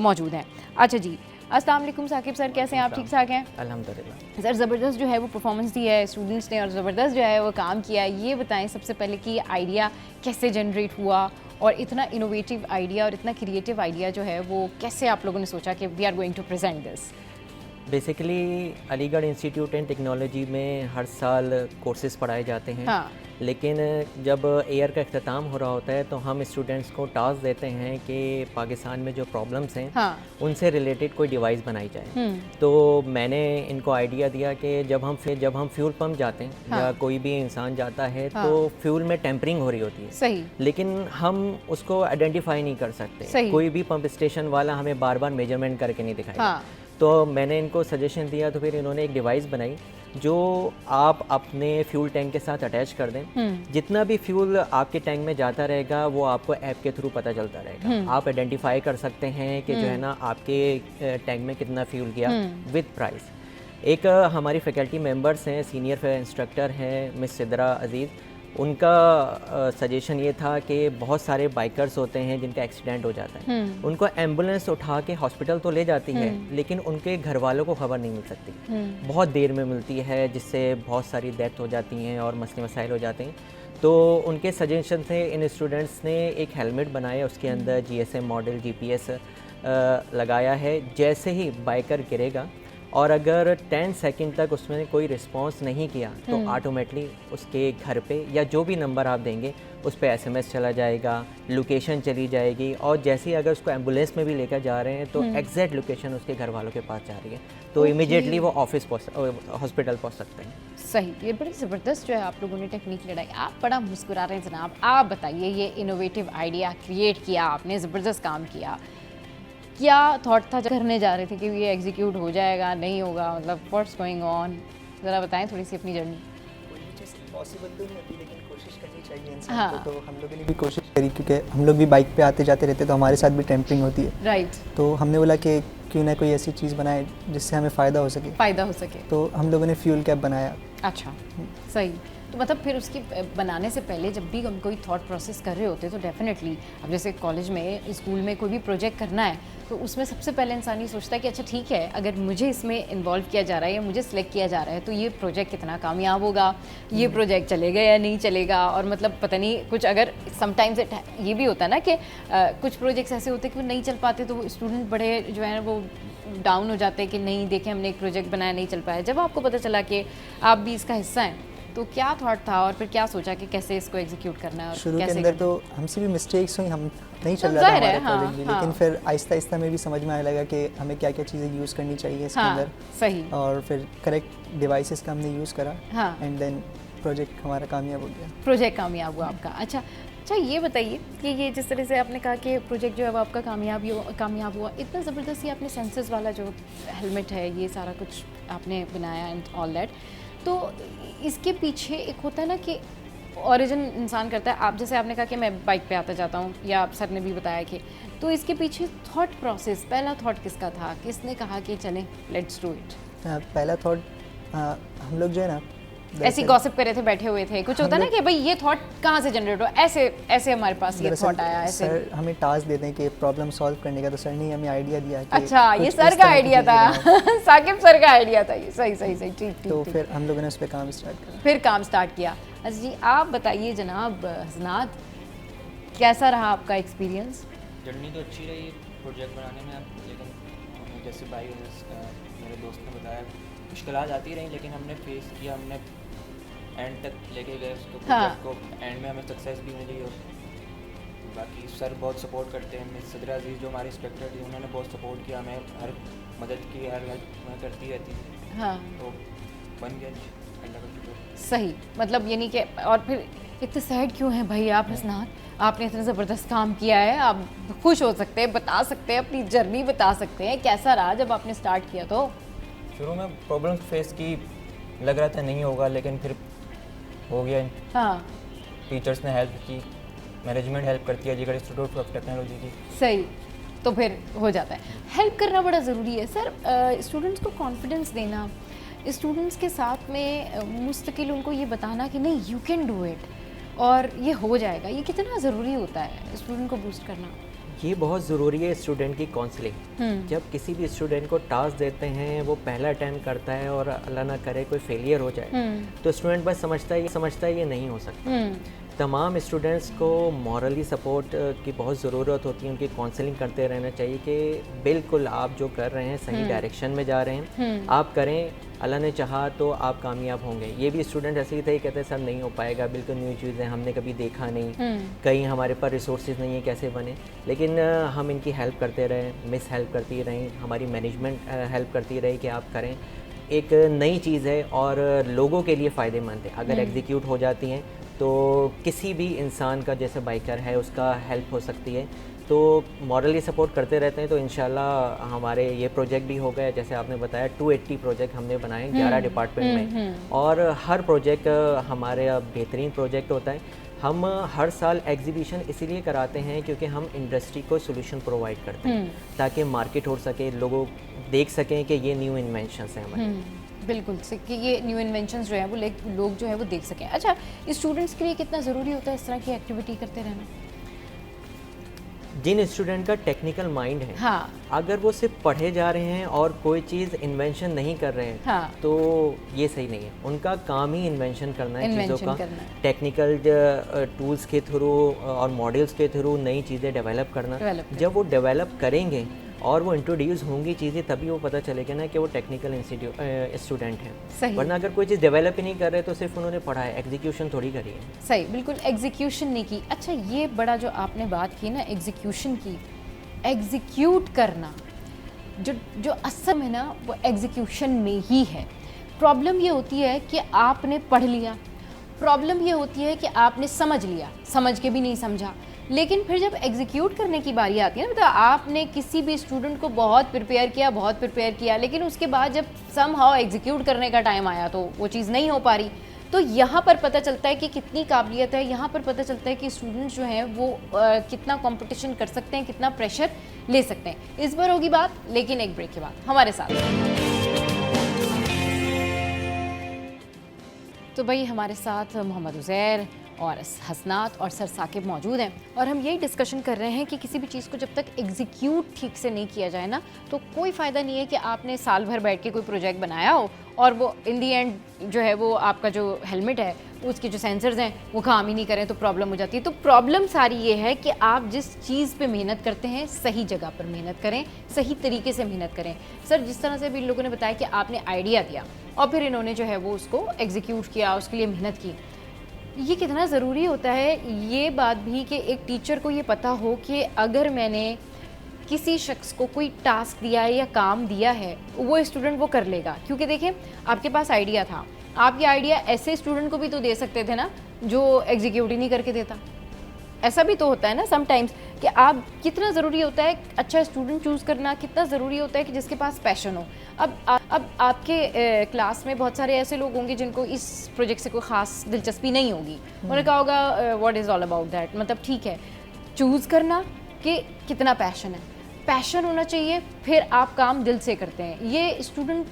मौजूद हैं। अच्छा जी, अस्सलाम वालेकुम साकिब सर, कैसे हैं आप? ठीक ठाक हैं? अल्हम्दुलिल्लाह। सर, ज़बरदस्त जो है वो परफॉर्मेंस दी है स्टूडेंट्स ने और ज़बरदस्त जो है वो काम किया है। ये बताएं सबसे पहले कि ये आइडिया कैसे जनरेट हुआ और इतना इनोवेटिव आइडिया और इतना क्रिएटिव आइडिया जो है वो कैसे आप लोगों ने सोचा कि we are going to present this? Basically Aligarh institute and technology में हर साल कोर्सेज पढ़ाए जाते हैं। हाँ। लेकिन जब ईयर का अख्ताम हो रहा होता है तो हम स्टूडेंट्स को टास्क देते हैं कि पाकिस्तान में जो प्रॉब्लम्स हैं हाँ। उनसे रिलेटेड कोई डिवाइस बनाई जाए। तो मैंने इनको आइडिया दिया कि जब हम फ्यूल पंप जाते हैं हाँ। या कोई भी इंसान जाता है हाँ। तो फ्यूल में टेम्परिंग हो रही होती है। सही। लेकिन हम उसको आइडेंटिफाई नहीं कर सकते। सही। कोई भी पंप स्टेशन वाला हमें बार बार मेजरमेंट करके नहीं दिखाएगा। हाँ। तो मैंने इनको सजेशन दिया, तो फिर इन्होंने एक डिवाइस बनाई जो आप अपने फ्यूल टैंक के साथ अटैच कर दें। जितना भी फ्यूल आपके टैंक में जाता रहेगा वो आपको ऐप के थ्रू पता चलता रहेगा। आप आइडेंटिफाई कर सकते हैं कि जो है ना आपके टैंक में कितना फ्यूल गया विद प्राइस। एक हमारी फैकल्टी मेंबर्स हैं, सीनियर इंस्ट्रक्टर हैं मिस सिद्रा अजीज़, उनका सजेशन ये था कि बहुत सारे बाइकर्स होते हैं जिनका एक्सीडेंट हो जाता है, उनको एम्बुलेंस उठा के हॉस्पिटल तो ले जाती है लेकिन उनके घर वालों को खबर नहीं मिल सकती। बहुत देर में मिलती है जिससे बहुत सारी डेथ हो जाती हैं और मसले मसाइल हो जाते हैं। तो उनके सजेशन से इन स्टूडेंट्स ने एक हेलमेट बनाया, उसके अंदर GSM मॉडल GPS लगाया है। जैसे ही बाइकर गिरेगा और अगर 10 सेकंड तक उसमें कोई रिस्पांस नहीं किया तो ऑटोमेटिकली उसके घर पे या जो भी नंबर आप देंगे उस पर SMS चला जाएगा, लोकेशन चली जाएगी, और जैसे ही अगर उसको एम्बुलेंस में भी लेकर जा रहे हैं तो एग्जैक्ट लोकेशन उसके घर वालों के पास जा रही है, तो इमीडिएटली वो ऑफिस हॉस्पिटल पहुंच सकते हैं। सही, ये बड़ी ज़बरदस्त जो है आप लोगों ने टेक्निक लड़ाई। आप बड़ा मुस्कुरा रहे हैं जनाब, आप बताइए ये इनोवेटिव आइडिया क्रिएट किया आपने, ज़बरदस्त काम किया, क्या थॉट था जब करने जा रहे थे कि ये एग्जीक्यूट हो जाएगा नहीं होगा, मतलब व्हाट्स गोइंग ऑन, ज़रा बताएं थोड़ी सी अपनी जर्नी। कोई भी चीज़ पॉसिबल तो नहीं होती लेकिन कोशिश करनी चाहिए इंसान हाँ। को। तो हम लोगों ने भी कोशिश करी क्योंकि हम लोग भी बाइक पे आते जाते रहते तो हमारे साथ भी टेम्परिंग होती है। राइट। तो हमने बोला कि क्यों ना कोई ऐसी चीज़ बनाए जिससे हमें फ़ायदा हो सके। फ़ायदा हो सके। तो हम लोगों ने फ्यूल कैप बनाया। अच्छा, सही। तो मतलब फिर उसकी बनाने से पहले जब भी हम कोई थॉट प्रोसेस कर रहे होते तो डेफिनेटली, अब जैसे कॉलेज में स्कूल में कोई भी प्रोजेक्ट करना है तो उसमें सबसे पहले इंसान ये सोचता है कि अच्छा ठीक है, अगर मुझे इसमें इन्वॉल्व किया जा रहा है या मुझे सिलेक्ट किया जा रहा है तो ये प्रोजेक्ट कितना कामयाब होगा, ये प्रोजेक्ट चलेगा या नहीं चलेगा। और मतलब पता नहीं कुछ अगर समटाइम्स ये भी होता है ना कि कुछ प्रोजेक्ट्स ऐसे होते हैं कि वो नहीं चल पाते तो स्टूडेंट बड़े जो है वो डाउन हो जाते हैं कि नहीं देखें हमने एक प्रोजेक्ट बनाया नहीं चल पाया। जब आपको पता चला कि आप भी इसका हिस्सा हैं तो क्या थॉट था और फिर क्या सोचा कि कैसे इसको एग्जीक्यूट करना है और शुरू के कैसे अंदर तो हमसे भी मिस्टेक्स हुई, हम नहीं चल रहा था ज़ाहिर है, हमारा प्रोजेक्ट भी, हाँ। लेकिन फिर आहिस्ता आहिस्ता में भी समझ में आने लगा कि हमें क्या क्या चीज़ें यूज़ करनी चाहिए इसके हाँ, अंदर। सही। और फिर करेक्ट डिवाइसेस का हमने यूज़ करा हाँ। एंड देन प्रोजेक्ट हमारा कामयाब हो गया। प्रोजेक्ट कामयाब हुआ आपका। अच्छा ये बताइए कि ये जिस तरह से आपने कहा कि प्रोजेक्ट जो है वो आपका कामयाब हुआ, इतना ज़बरदस्त ये आपने सेंसर्स वाला जो हेलमेट है ये सारा कुछ आपने बनाया एंड ऑल दैट, तो इसके पीछे एक होता है ना कि ओरिजिन इंसान करता है। आप जैसे आपने कहा कि मैं बाइक पे आता जाता हूँ या आप सर ने भी बताया कि, तो इसके पीछे थॉट प्रोसेस, पहला थॉट किसका था, किसने कहा कि चलें लेट्स डू इट? पहला थॉट हम लोग जो है ना ऐसी गॉसिप कर रहे थे, बैठे हुए थे, कुछ होता है ना कि भाई ये थॉट कहाँ से जनरेट हो, ऐसे ऐसे हमारे पास ये थॉट आया ऐसे। सर हमें टास्क देते हैं कि प्रॉब्लम सॉल्व करने का, तो सर ने हमें आइडिया दिया कि अच्छा ये कुछ सर इस का तरह की आइडिया चीज़ें था बनाओ। साकिब सर का आइडिया था ये, सही ठीक तो ठीक। फिर हम लोगों ने उस पर काम स्टार्ट करा। फिर काम स्टार्ट किया। अच्छा जी आप बताइए जनाब हसनात, कैसा रहा आपका एक्सपीरियंस? जर्नी तो अच्छी रही प्रोजेक्ट बनाने में, लेकिन जैसे भाई मेरे दोस्त ने बताया मुश्किलात आती रही लेकिन हमने फेस किया, हमने एंड तक लेके गए उसको प्रोजेक्ट को, एंड में हमें सक्सेस भी मिली। और बाकी सर बहुत सपोर्ट करते हैं, मिस सिद्रा अजीज़ जो हमारे इंस्पेक्टर थी उन्होंने बहुत सपोर्ट किया, हमें हर मदद की, हर हेल्प मैं करती रहती थी। हाँ तो बन गया अल्लाह का शुक्र। सही, मतलब यानी कि और फिर इतने सैड क्यों हैं भाई आप हसनात, आपने इतना ज़बरदस्त काम किया है, आप खुश हो सकते हैं, बता सकते हैं अपनी जर्नी, बता सकते हैं कैसा रहा जब आपने स्टार्ट किया? तो शुरू में प्रॉब्लम फेस की, लग रहा था नहीं होगा लेकिन फिर हो गया। हाँ टीचर्स ने हेल्प की, मैनेजमेंट हेल्प करती है अलीगढ़ इंस्टीट्यूट ऑफ टेक्नोलॉजी की। सही, तो फिर हो जाता है। हेल्प करना बड़ा ज़रूरी है सर, स्टूडेंट्स को कॉन्फिडेंस देना, स्टूडेंट्स के साथ में मुस्तकिल उनको ये बताना कि नहीं यू कैन डू इट और ये हो जाएगा, ये कितना ज़रूरी होता है स्टूडेंट को बूस्ट करना? ये बहुत ज़रूरी है स्टूडेंट की काउंसलिंग। जब किसी भी स्टूडेंट को टास्क देते हैं, वो पहला अटैम्प्ट करता है और अल्लाह ना करे कोई फेलियर हो जाए तो स्टूडेंट बस समझता है ये नहीं हो सकता। तमाम स्टूडेंट्स को मॉरली सपोर्ट की बहुत ज़रूरत होती है, उनकी काउंसलिंग करते रहना चाहिए कि बिल्कुल आप जो कर रहे हैं सही डायरेक्शन में जा रहे हैं, आप करें, अल्लाह ने चाहा तो आप कामयाब होंगे। ये भी स्टूडेंट ऐसे ही थे, कहते हैं सर नहीं हो पाएगा, बिल्कुल न्यू चीज़ है, हमने कभी देखा नहीं, कहीं हमारे पास रिसोर्सेज नहीं है, कैसे बने। लेकिन हम इनकी हेल्प करते रहे, मिस हेल्प करती रही, हमारी मैनेजमेंट हेल्प करती रही कि आप करें, एक नई चीज़ है और लोगों के लिए फ़ायदेमंद है। अगर एग्जीक्यूट हो जाती हैं तो किसी भी इंसान का, जैसे बाइकर है, उसका हेल्प हो सकती है। तो मॉरली सपोर्ट करते रहते हैं, तो इंशाल्लाह हमारे ये प्रोजेक्ट भी हो गए, जैसे आपने बताया 280 प्रोजेक्ट हमने बनाए 11 डिपार्टमेंट में, और हर प्रोजेक्ट हमारे बेहतरीन प्रोजेक्ट होता है। हम हर साल एग्जीबिशन इसीलिए कराते हैं क्योंकि हम इंडस्ट्री को सोल्यूशन प्रोवाइड करते हैं, ताकि मार्केट हो सके, लोगों देख सकें कि ये न्यू इन्वेंशंस हैं हमारे। बिल्कुल से कि ये न्यू इन्वेंशंस जो है वो लोग जो है वो देख सकें। अच्छा, स्टूडेंट्स के लिए कितना ज़रूरी होता है इस तरह की एक्टिविटी करते रहना? जिन स्टूडेंट का टेक्निकल माइंड है, हाँ, अगर वो सिर्फ पढ़े जा रहे हैं और कोई चीज़ इन्वेंशन नहीं कर रहे हैं, हाँ, तो ये सही नहीं है। उनका काम ही इन्वेंशन करना है, चीज़ों का करना है। टेक्निकल टूल्स के थ्रू और मॉडल्स के थ्रू नई चीज़ें डेवलप करना। जब वो डेवलप करेंगे और वो इंट्रोड्यूस होंगी चीज़ें, तभी वो पता चलेगा ना कि वो टेक्निकल स्टूडेंट हैं। वरना अगर कोई चीज़ डेवलप ही नहीं कर रहे तो सिर्फ उन्होंने पढ़ा है, एग्जीक्यूशन थोड़ी करी है। सही, बिल्कुल एग्जीक्यूशन नहीं की। अच्छा, ये बड़ा जो आपने बात की ना एग्जीक्यूशन की, एग्जीक्यूट करना जो असल में ना वो एग्जीक्यूशन में ही है। प्रॉब्लम ये होती है कि आपने पढ़ लिया, प्रॉब्लम ये होती है कि आपने समझ लिया, समझ के भी नहीं समझा, लेकिन फिर जब एग्जीक्यूट करने की बारी आती है ना, मतलब आपने किसी भी स्टूडेंट को बहुत प्रिपेयर किया, लेकिन उसके बाद जब समहाउ एग्जीक्यूट करने का टाइम आया तो वो चीज़ नहीं हो पा रही। तो यहाँ पर पता चलता है कि कितनी काबिलियत है, यहाँ पर पता चलता है कि स्टूडेंट्स जो हैं वो कितना कंपटीशन कर सकते हैं, कितना प्रेशर ले सकते हैं। इस बार होगी बात, लेकिन एक ब्रेक के बाद हमारे साथ। तो भाई हमारे साथ मोहम्मद उज़ैर और हसनात और सर साकिब मौजूद हैं, और हम यही डिस्कशन कर रहे हैं कि किसी भी चीज़ को जब तक एग्जीक्यूट ठीक से नहीं किया जाए ना, तो कोई फ़ायदा नहीं है कि आपने साल भर बैठ के कोई प्रोजेक्ट बनाया हो और वो इन दी एंड जो है वो आपका जो हेलमेट है उसके जो सेंसर्स हैं वो काम ही नहीं करें, तो प्रॉब्लम हो जाती है। तो प्रॉब्लम सारी ये है कि आप जिस चीज़ पे मेहनत करते हैं सही जगह पर मेहनत करें, सही तरीके से मेहनत करें। सर, जिस तरह से भी इन लोगों ने बताया कि आपने आइडिया दिया और फिर इन्होंने जो है वो उसको एग्जीक्यूट किया, उसके लिए मेहनत की, ये कितना ज़रूरी होता है ये बात भी कि एक टीचर को ये पता हो कि अगर मैंने किसी शख्स को कोई टास्क दिया है या काम दिया है, वो स्टूडेंट वो कर लेगा। क्योंकि देखें, आपके पास आइडिया था, आप ये आइडिया ऐसे स्टूडेंट को भी तो दे सकते थे ना जो एग्जीक्यूट ही नहीं करके देता। ऐसा भी तो होता है ना समटाइम्स कि आप, कितना ज़रूरी होता है अच्छा स्टूडेंट चूज़ करना, कितना ज़रूरी होता है कि जिसके पास पैशन हो। अब आपके क्लास में बहुत सारे ऐसे लोग होंगे जिनको इस प्रोजेक्ट से कोई ख़ास दिलचस्पी नहीं होगी, उन्होंने कहा होगा what is all about that. मतलब ठीक है, चूज़ करना कि कितना पैशन है, पैशन होना चाहिए, फिर आप काम दिल से करते हैं। ये स्टूडेंट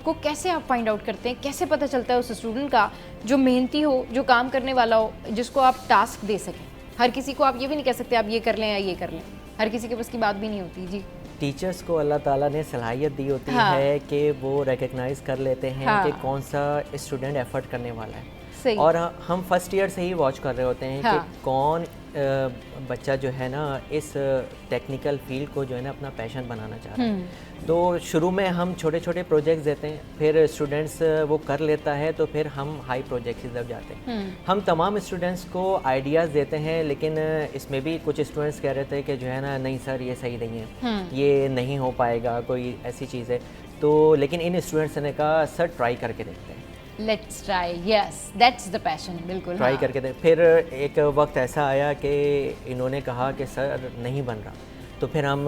को कैसे आप फाइंड आउट करते हैं, कैसे पता चलता है उस स्टूडेंट का जो मेहनती हो, जो काम करने वाला हो, जिसको आप टास्क दे सकें? हर किसी को आप ये भी नहीं कह सकते आप ये कर लें या ये कर लें, हर किसी के बस की बात भी नहीं होती। जी, टीचर्स को अल्लाह ताला ने सलाहियत दी होती है कि वो रिकग्नाइज कर लेते हैं कि कौन सा स्टूडेंट एफर्ट करने वाला है। सही। और हम फर्स्ट ईयर से ही वॉच कर रहे होते हैं कि कौन बच्चा जो है ना इस टेक्निकल फील्ड को जो है ना अपना पैशन बनाना चाह रहा है। तो शुरू में हम छोटे छोटे प्रोजेक्ट्स देते हैं, फिर स्टूडेंट्स वो कर लेता है तो फिर हम हाई प्रोजेक्ट्स की तरफ जाते हैं। हम तमाम स्टूडेंट्स को आइडियाज़ देते हैं, लेकिन इसमें भी कुछ स्टूडेंट्स कह रहे थे कि जो है ना नहीं सर ये सही नहीं है, ये नहीं हो पाएगा, कोई ऐसी चीज़ है। तो लेकिन इन स्टूडेंट्स ने कहा सर ट्राई करके देखते हैं, let's try, yes that's the passion. बिल्कुल ट्राई करके दे। फिर एक वक्त ऐसा आया कि इन्होंने कहा कि सर नहीं बन रहा, तो फिर हम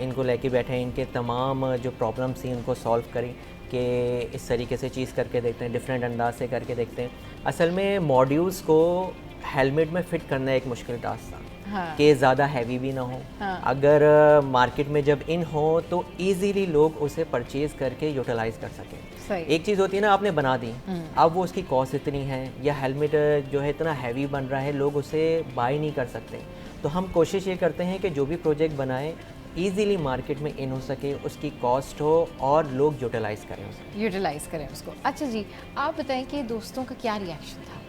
इनको लेके बैठे, इनके तमाम जो प्रॉब्लम्स थी उनको सॉल्व करी कि इस तरीके से चीज़ करके देखते हैं, डिफरेंट अंदाज से करके देखते हैं। असल में मॉड्यूल्स को हेलमेट में फ़िट करना एक मुश्किल टास्क था। कि ज़्यादा हैवी भी ना हो। अगर मार्केट में जब इन हो तो इजीली लोग उसे परचेज करके यूटिलाइज कर सकें। एक चीज़ होती है ना, आपने बना दी, अब वो उसकी कॉस्ट इतनी है या हेलमेट जो है इतना हैवी बन रहा है, लोग उसे बाय नहीं कर सकते। तो हम कोशिश ये करते हैं कि जो भी प्रोजेक्ट बनाएं ईज़िली मार्केट में इन हो सके, उसकी कॉस्ट हो और लोग यूटिलाइज़ करें उसको। अच्छा जी, आप बताएं कि दोस्तों का क्या रिएक्शन था?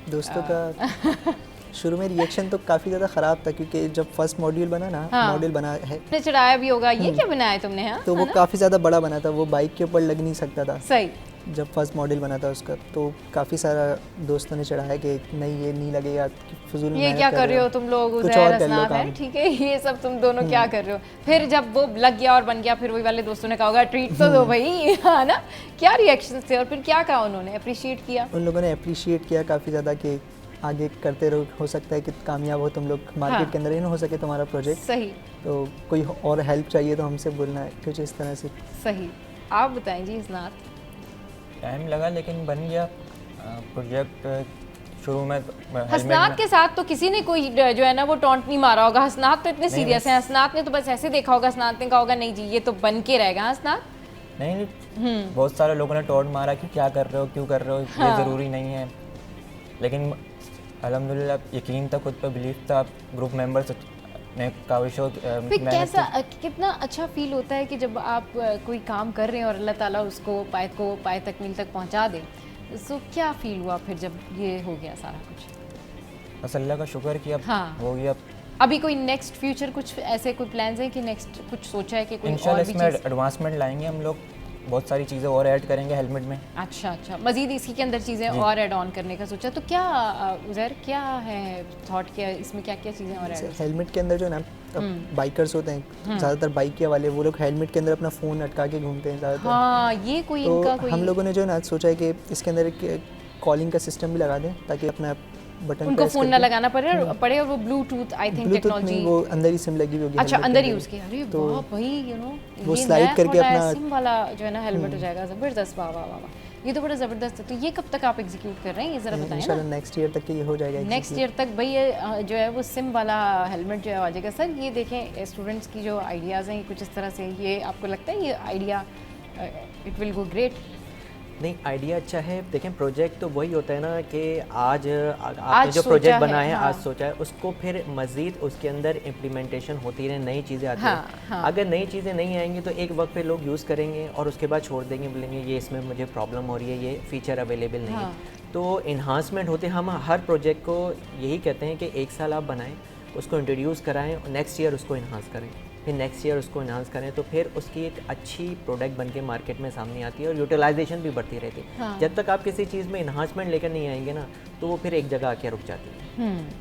दोस्तों का शुरू में रिएक्शन तो काफ़ी ज़्यादा ख़राब था, क्योंकि जब फर्स्ट मॉड्यूल बना ना, मॉड्यूल बना है तुमने चढ़ाया भी होगा, ये क्या बनाया तुमने? हाँ, तो वो काफ़ी ज़्यादा बड़ा बना था, वो बाइक के ऊपर लग नहीं सकता था। सही। जब फर्स्ट मॉडल बना था उसका, तो काफ़ी सारा दोस्तों ने चढ़ाया कि नहीं ये नहीं लगेगा, फिजूल ये क्या कर रहे हो तुम लोग, कुछ और कर लो है काम। ठीक है, ये सब तुम दोनों क्या कर रहे हो? फिर जब वो लग गया और बन गया, फिर वही वाले दोस्तों ने कहा होगा ट्रीट तो दो भाई, है ना? क्या रिएक्शंस थे और फिर क्या कहा उन्होंने? अप्रिशिएट किया? उन लोगों ने अप्रिशिएट किया काफ़ी ज़्यादा कि आगे करते रहो, हो सकता है कि कामयाब हो तुम लोग मार्केट के अंदर, ही ना हो सके तुम्हारा प्रोजेक्ट। सही। तो कोई और हेल्प चाहिए तो हमसे बोलना है, कुछ इस तरह से। सही। आप बताएं जी इस्नात। टाइम लगा लेकिन बन गया प्रोजेक्ट। शुरू में हसनात के साथ तो किसी ने कोई जो है ना वो टॉन्ट नहीं मारा होगा। हसनात तो इतने सीरियस हैं, हसनात ने तो बस ऐसे देखा होगा, हसनात ने कहा होगा नहीं जी ये तो बन के रहेगा। हसनात नहीं, बहुत सारे लोगों ने टॉन्ट मारा कि क्या कर रहे हो, क्यों कर रहे हो, ये ज़रूरी नहीं है, लेकिन अल्हम्दुलिल्लाह यकीन था, खुद पर बिलीव था, ग्रुप मेंबर्स ने काविशों कैसा कितना अच्छा फील होता है कि जब आप कोई काम कर रहे हैं और अल्लाह ताला उसको पाए तकमील तक पहुंचा दे। सो क्या फील हुआ फिर जब ये हो गया सारा कुछ? बस अल्लाह का शुक्र कि अब हो गया। अभी कोई नेक्स्ट फ्यूचर कुछ ऐसे कोई प्लान्स हैं कि नेक्स्ट कुछ सोचा है कि कोई इंशाल्लाह इसमें एडवांसमेंट लाएंगे हम लोग, बहुत सारी चीज़ें और ऐड करेंगे हेलमेट में। अच्छा, मज़ीद इसी के अंदर चीज़ें और ऐड ऑन करने का सोचा। तो क्या उज़ैर क्या है थॉट, क्या इसमें क्या क्या चीज़ें और ऐड? हेलमेट के अंदर जो ना बाइकर्स होते हैं ज़्यादातर, बाइक के वाले, वो लोग हेलमेट के अंदर अपना फ़ोन अटका के घूमते हैं ज़्यादातर। हाँ, ये कोई तो इनका कोई हम लोगों ने जो ना सोचा है कि इसके अंदर एक कॉलिंग का सिस्टम भी लगा दें, ताकि अपना बटन उनको फ़ोन ना लगाना पड़े और वो ब्लूटूथ आई थिंक टेक्नोलॉजी, वो अंदर ही सिम लगी होगी। अच्छा, अंदर ही उसके। अरे वाह भाई, यू नो वो स्लाइड करके अपना सिम वाला जो है ना हेलमेट हो जाएगा। ज़बरदस्त, वाह वाह वाह, ये तो बड़ा ज़बरदस्त है। तो ये कब तक आप एग्जीक्यूट कर रहे हैं, ये ज़रा बताएं ना। इंशाल्लाह नेक्स्ट ईयर तक ये हो जाएगा। नेक्स्ट ईयर तक भाई ये जो है वो सिम वाला हेलमेट जो है आ जाएगा। सर ये देखें स्टूडेंट्स की जो आइडियाज़ हैं कुछ इस तरह से, ये आपको लगता है ये idea it will go great? नहीं, आइडिया अच्छा है। देखें प्रोजेक्ट तो वही होता है ना कि आज आपने जो प्रोजेक्ट बनाया है, आज सोचा है, उसको फिर मज़ीद उसके अंदर इम्प्लीमेंटेशन होती रहे, नई चीज़ें आती हैं। अगर नई चीज़ें नहीं आएंगी तो एक वक्त पे लोग यूज़ करेंगे और उसके बाद छोड़ देंगे, बोलेंगे ये इसमें मुझे प्रॉब्लम हो रही है, ये फ़ीचर अवेलेबल नहीं है। तो इन्हांसमेंट होते, हम हर प्रोजेक्ट को यही कहते हैं कि 1 साल आप बनाएं, उसको इंट्रोड्यूस कराएं, नेक्स्ट ईयर उसको इन्हांस करें, फिर नेक्स्ट ईयर उसको इन्हांस करें, तो फिर उसकी एक अच्छी प्रोडक्ट बनके मार्केट में सामने आती है और यूटिलाइजेशन भी बढ़ती रहती है। जब तक आप किसी चीज़ में इन्हांसमेंट लेकर नहीं आएंगे ना, तो वो फिर एक जगह आके रुक जाती है।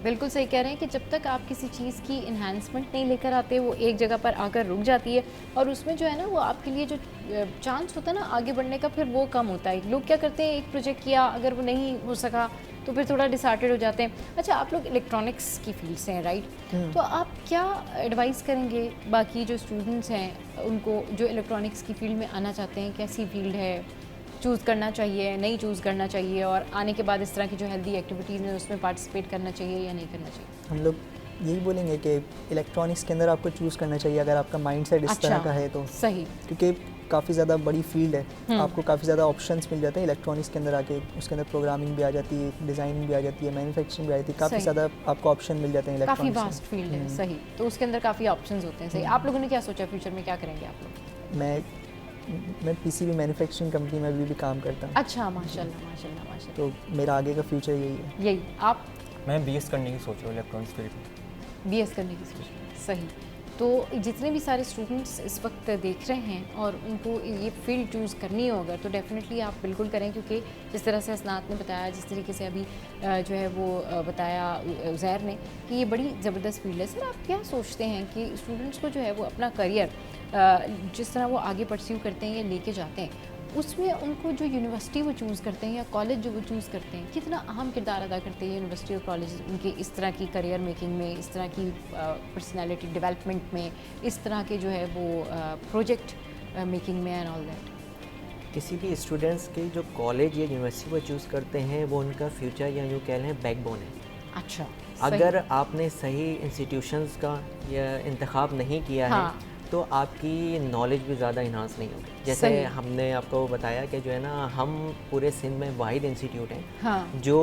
बिल्कुल सही कह रहे हैं कि जब तक आप किसी चीज़ की इन्हांसमेंट नहीं लेकर आते, वो एक जगह पर आकर रुक जाती है और उसमें जो है ना वो आपके लिए जो चांस होता है ना आगे बढ़ने का, फिर वो कम होता है। लोग क्या करते हैं, एक प्रोजेक्ट किया, अगर वो नहीं हो सका तो फिर थोड़ा डिसहार्टेड हो जाते हैं। अच्छा, आप लोग इलेक्ट्रॉनिक्स की फील्ड से हैं, राइट? तो आप क्या एडवाइस करेंगे बाकी जो स्टूडेंट्स हैं उनको, जो इलेक्ट्रॉनिक्स की फील्ड में आना चाहते हैं? कैसी फील्ड है, चूज़ करना चाहिए, नहीं चूज़ करना चाहिए, और आने के बाद इस तरह की जो हेल्दी एक्टिविटीज़ हैं उसमें पार्टिसिपेट करना चाहिए या नहीं करना चाहिए? हम लोग यही बोलेंगे कि इलेक्ट्रॉनिक्स के अंदर आपको चूज़ करना चाहिए अगर आपका माइंडसेट इस तरह का है तो। सही, क्योंकि काफ़ी ज़्यादा बड़ी फील्ड है, आपको काफ़ी ज़्यादा ऑप्शंस मिल जाते हैं इलेक्ट्रॉनिक्स के अंदर आके। उसके अंदर प्रोग्रामिंग भी आ जाती है, डिज़ाइनिंग भी आ जाती है, मैन्युफैक्चरिंग भी आ जाती है, काफ़ी ज़्यादा आपको ऑप्शन मिल जाते हैं काफ़ी इलेक्ट्रॉनिक्स। वास्ट फील्ड है। सही, तो उसके अंदर काफ़ी ऑप्शंस होते हैं। सही, आप लोगों ने क्या सोचा फ्यूचर में क्या करेंगे आप लोग? मैं पीसीबी मैन्युफैक्चरिंग कंपनी में अभी भी काम करता हूँ। अच्छा, माशाल्लाह माशाल्लाह माशाल्लाह। तो मेरा आगे का फ्यूचर यही है। यही आप? मैं BS करने की सोच रहा हूँ इलेक्ट्रॉनिक्स फील्ड में। BS करने की सोच रहे हैं, सही। तो जितने भी सारे स्टूडेंट्स इस वक्त देख रहे हैं और उनको ये फील्ड चूज़ करनी हो अगर, तो डेफिनेटली आप बिल्कुल करें, क्योंकि जिस तरह से हसनात ने बताया, जिस तरीके से अभी जो है वो बताया उज़ैर ने कि ये बड़ी ज़बरदस्त फील्ड है। सर आप क्या सोचते हैं कि स्टूडेंट्स को जो है वो अपना करियर जिस तरह वो आगे परस्यू करते हैं या लेके जाते हैं, उसमें उनको जो यूनिवर्सिटी वो चूज़ करते हैं या कॉलेज जो वो चूज़ करते हैं, कितना अहम किरदार अदा करते हैं यूनिवर्सिटी और कॉलेज उनके इस तरह की करियर मेकिंग में, इस तरह की पर्सनालिटी डेवलपमेंट में, इस तरह के जो है वो प्रोजेक्ट मेकिंग में एंड ऑल दैट? किसी भी स्टूडेंट्स के जो कॉलेज या यूनिवर्सिटी वो चूज़ करते हैं, वो उनका फ्यूचर या यूँ कह लें बैकबोन है। अच्छा, अगर आपने सही इंस्टीट्यूशंस का या इंतखाब नहीं किया है तो आपकी नॉलेज भी ज़्यादा इन्हांस नहीं होगी। जैसे हमने आपको बताया कि जो है ना, हम पूरे सिंध में वाहिद इंस्टीट्यूट हैं जो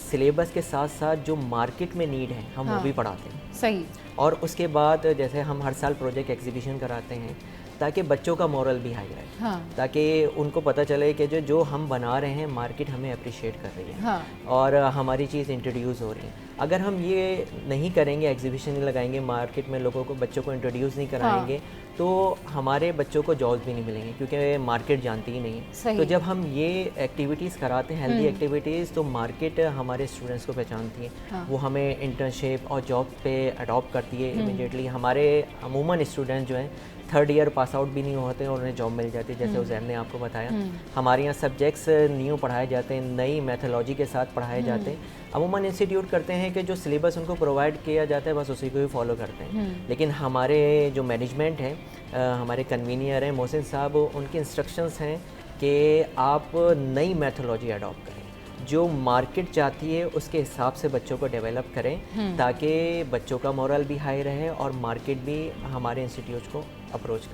सिलेबस के साथ साथ जो मार्केट में नीड है हम वो भी पढ़ाते हैं। सही। और उसके बाद जैसे हम हर साल प्रोजेक्ट एग्जीबिशन कराते हैं, ताकि बच्चों का मोरल भी हाई रहे, हाँ। ताकि उनको पता चले कि जो हम बना रहे हैं मार्केट हमें अप्रिशिएट कर रही है, हाँ। और हमारी चीज़ इंट्रोड्यूस हो रही है। अगर हम ये नहीं करेंगे, एग्जीबिशन नहीं लगाएंगे, मार्केट में लोगों को, बच्चों को इंट्रोड्यूस नहीं कराएंगे, तो हमारे बच्चों को जॉब्स भी नहीं मिलेंगे, क्योंकि मार्केट जानती ही नहीं है। तो जब हम ये एक्टिविटीज़ कराते हैं, हेल्दी एक्टिविटीज़, तो मार्केट हमारे स्टूडेंट्स को पहचानती है, वो हमें इंटर्नशिप और जॉब पे अडॉप्ट करती है इमीडिएटली। हमारे अमूमन स्टूडेंट जो हैं 3rd ईयर पास आउट भी नहीं होते हैं और उन्हें जॉब मिल जाती है, जैसे उज़ैर ने आपको बताया। हमारे यहाँ सब्जेक्ट्स न्यू पढ़ाए जाते हैं, नई मेथोलॉजी के साथ पढ़ाए जाते हैं। अमूमन इंस्टीट्यूट करते हैं कि जो सिलेबस उनको प्रोवाइड किया जाता है बस उसी को ही फॉलो करते हैं, लेकिन हमारे जो मैनेजमेंट है, हमारे कन्वीनियर हैं मोहसिन साहब, उनके इंस्ट्रक्शंस हैं कि आप नई मेथोलॉजी अडॉप्ट करें, जो मार्केट चाहती है उसके हिसाब से बच्चों को डेवलप करें, ताकि बच्चों का मोरल भी हाई रहे और मार्केट भी हमारे इंस्टीट्यूट को अप्रोच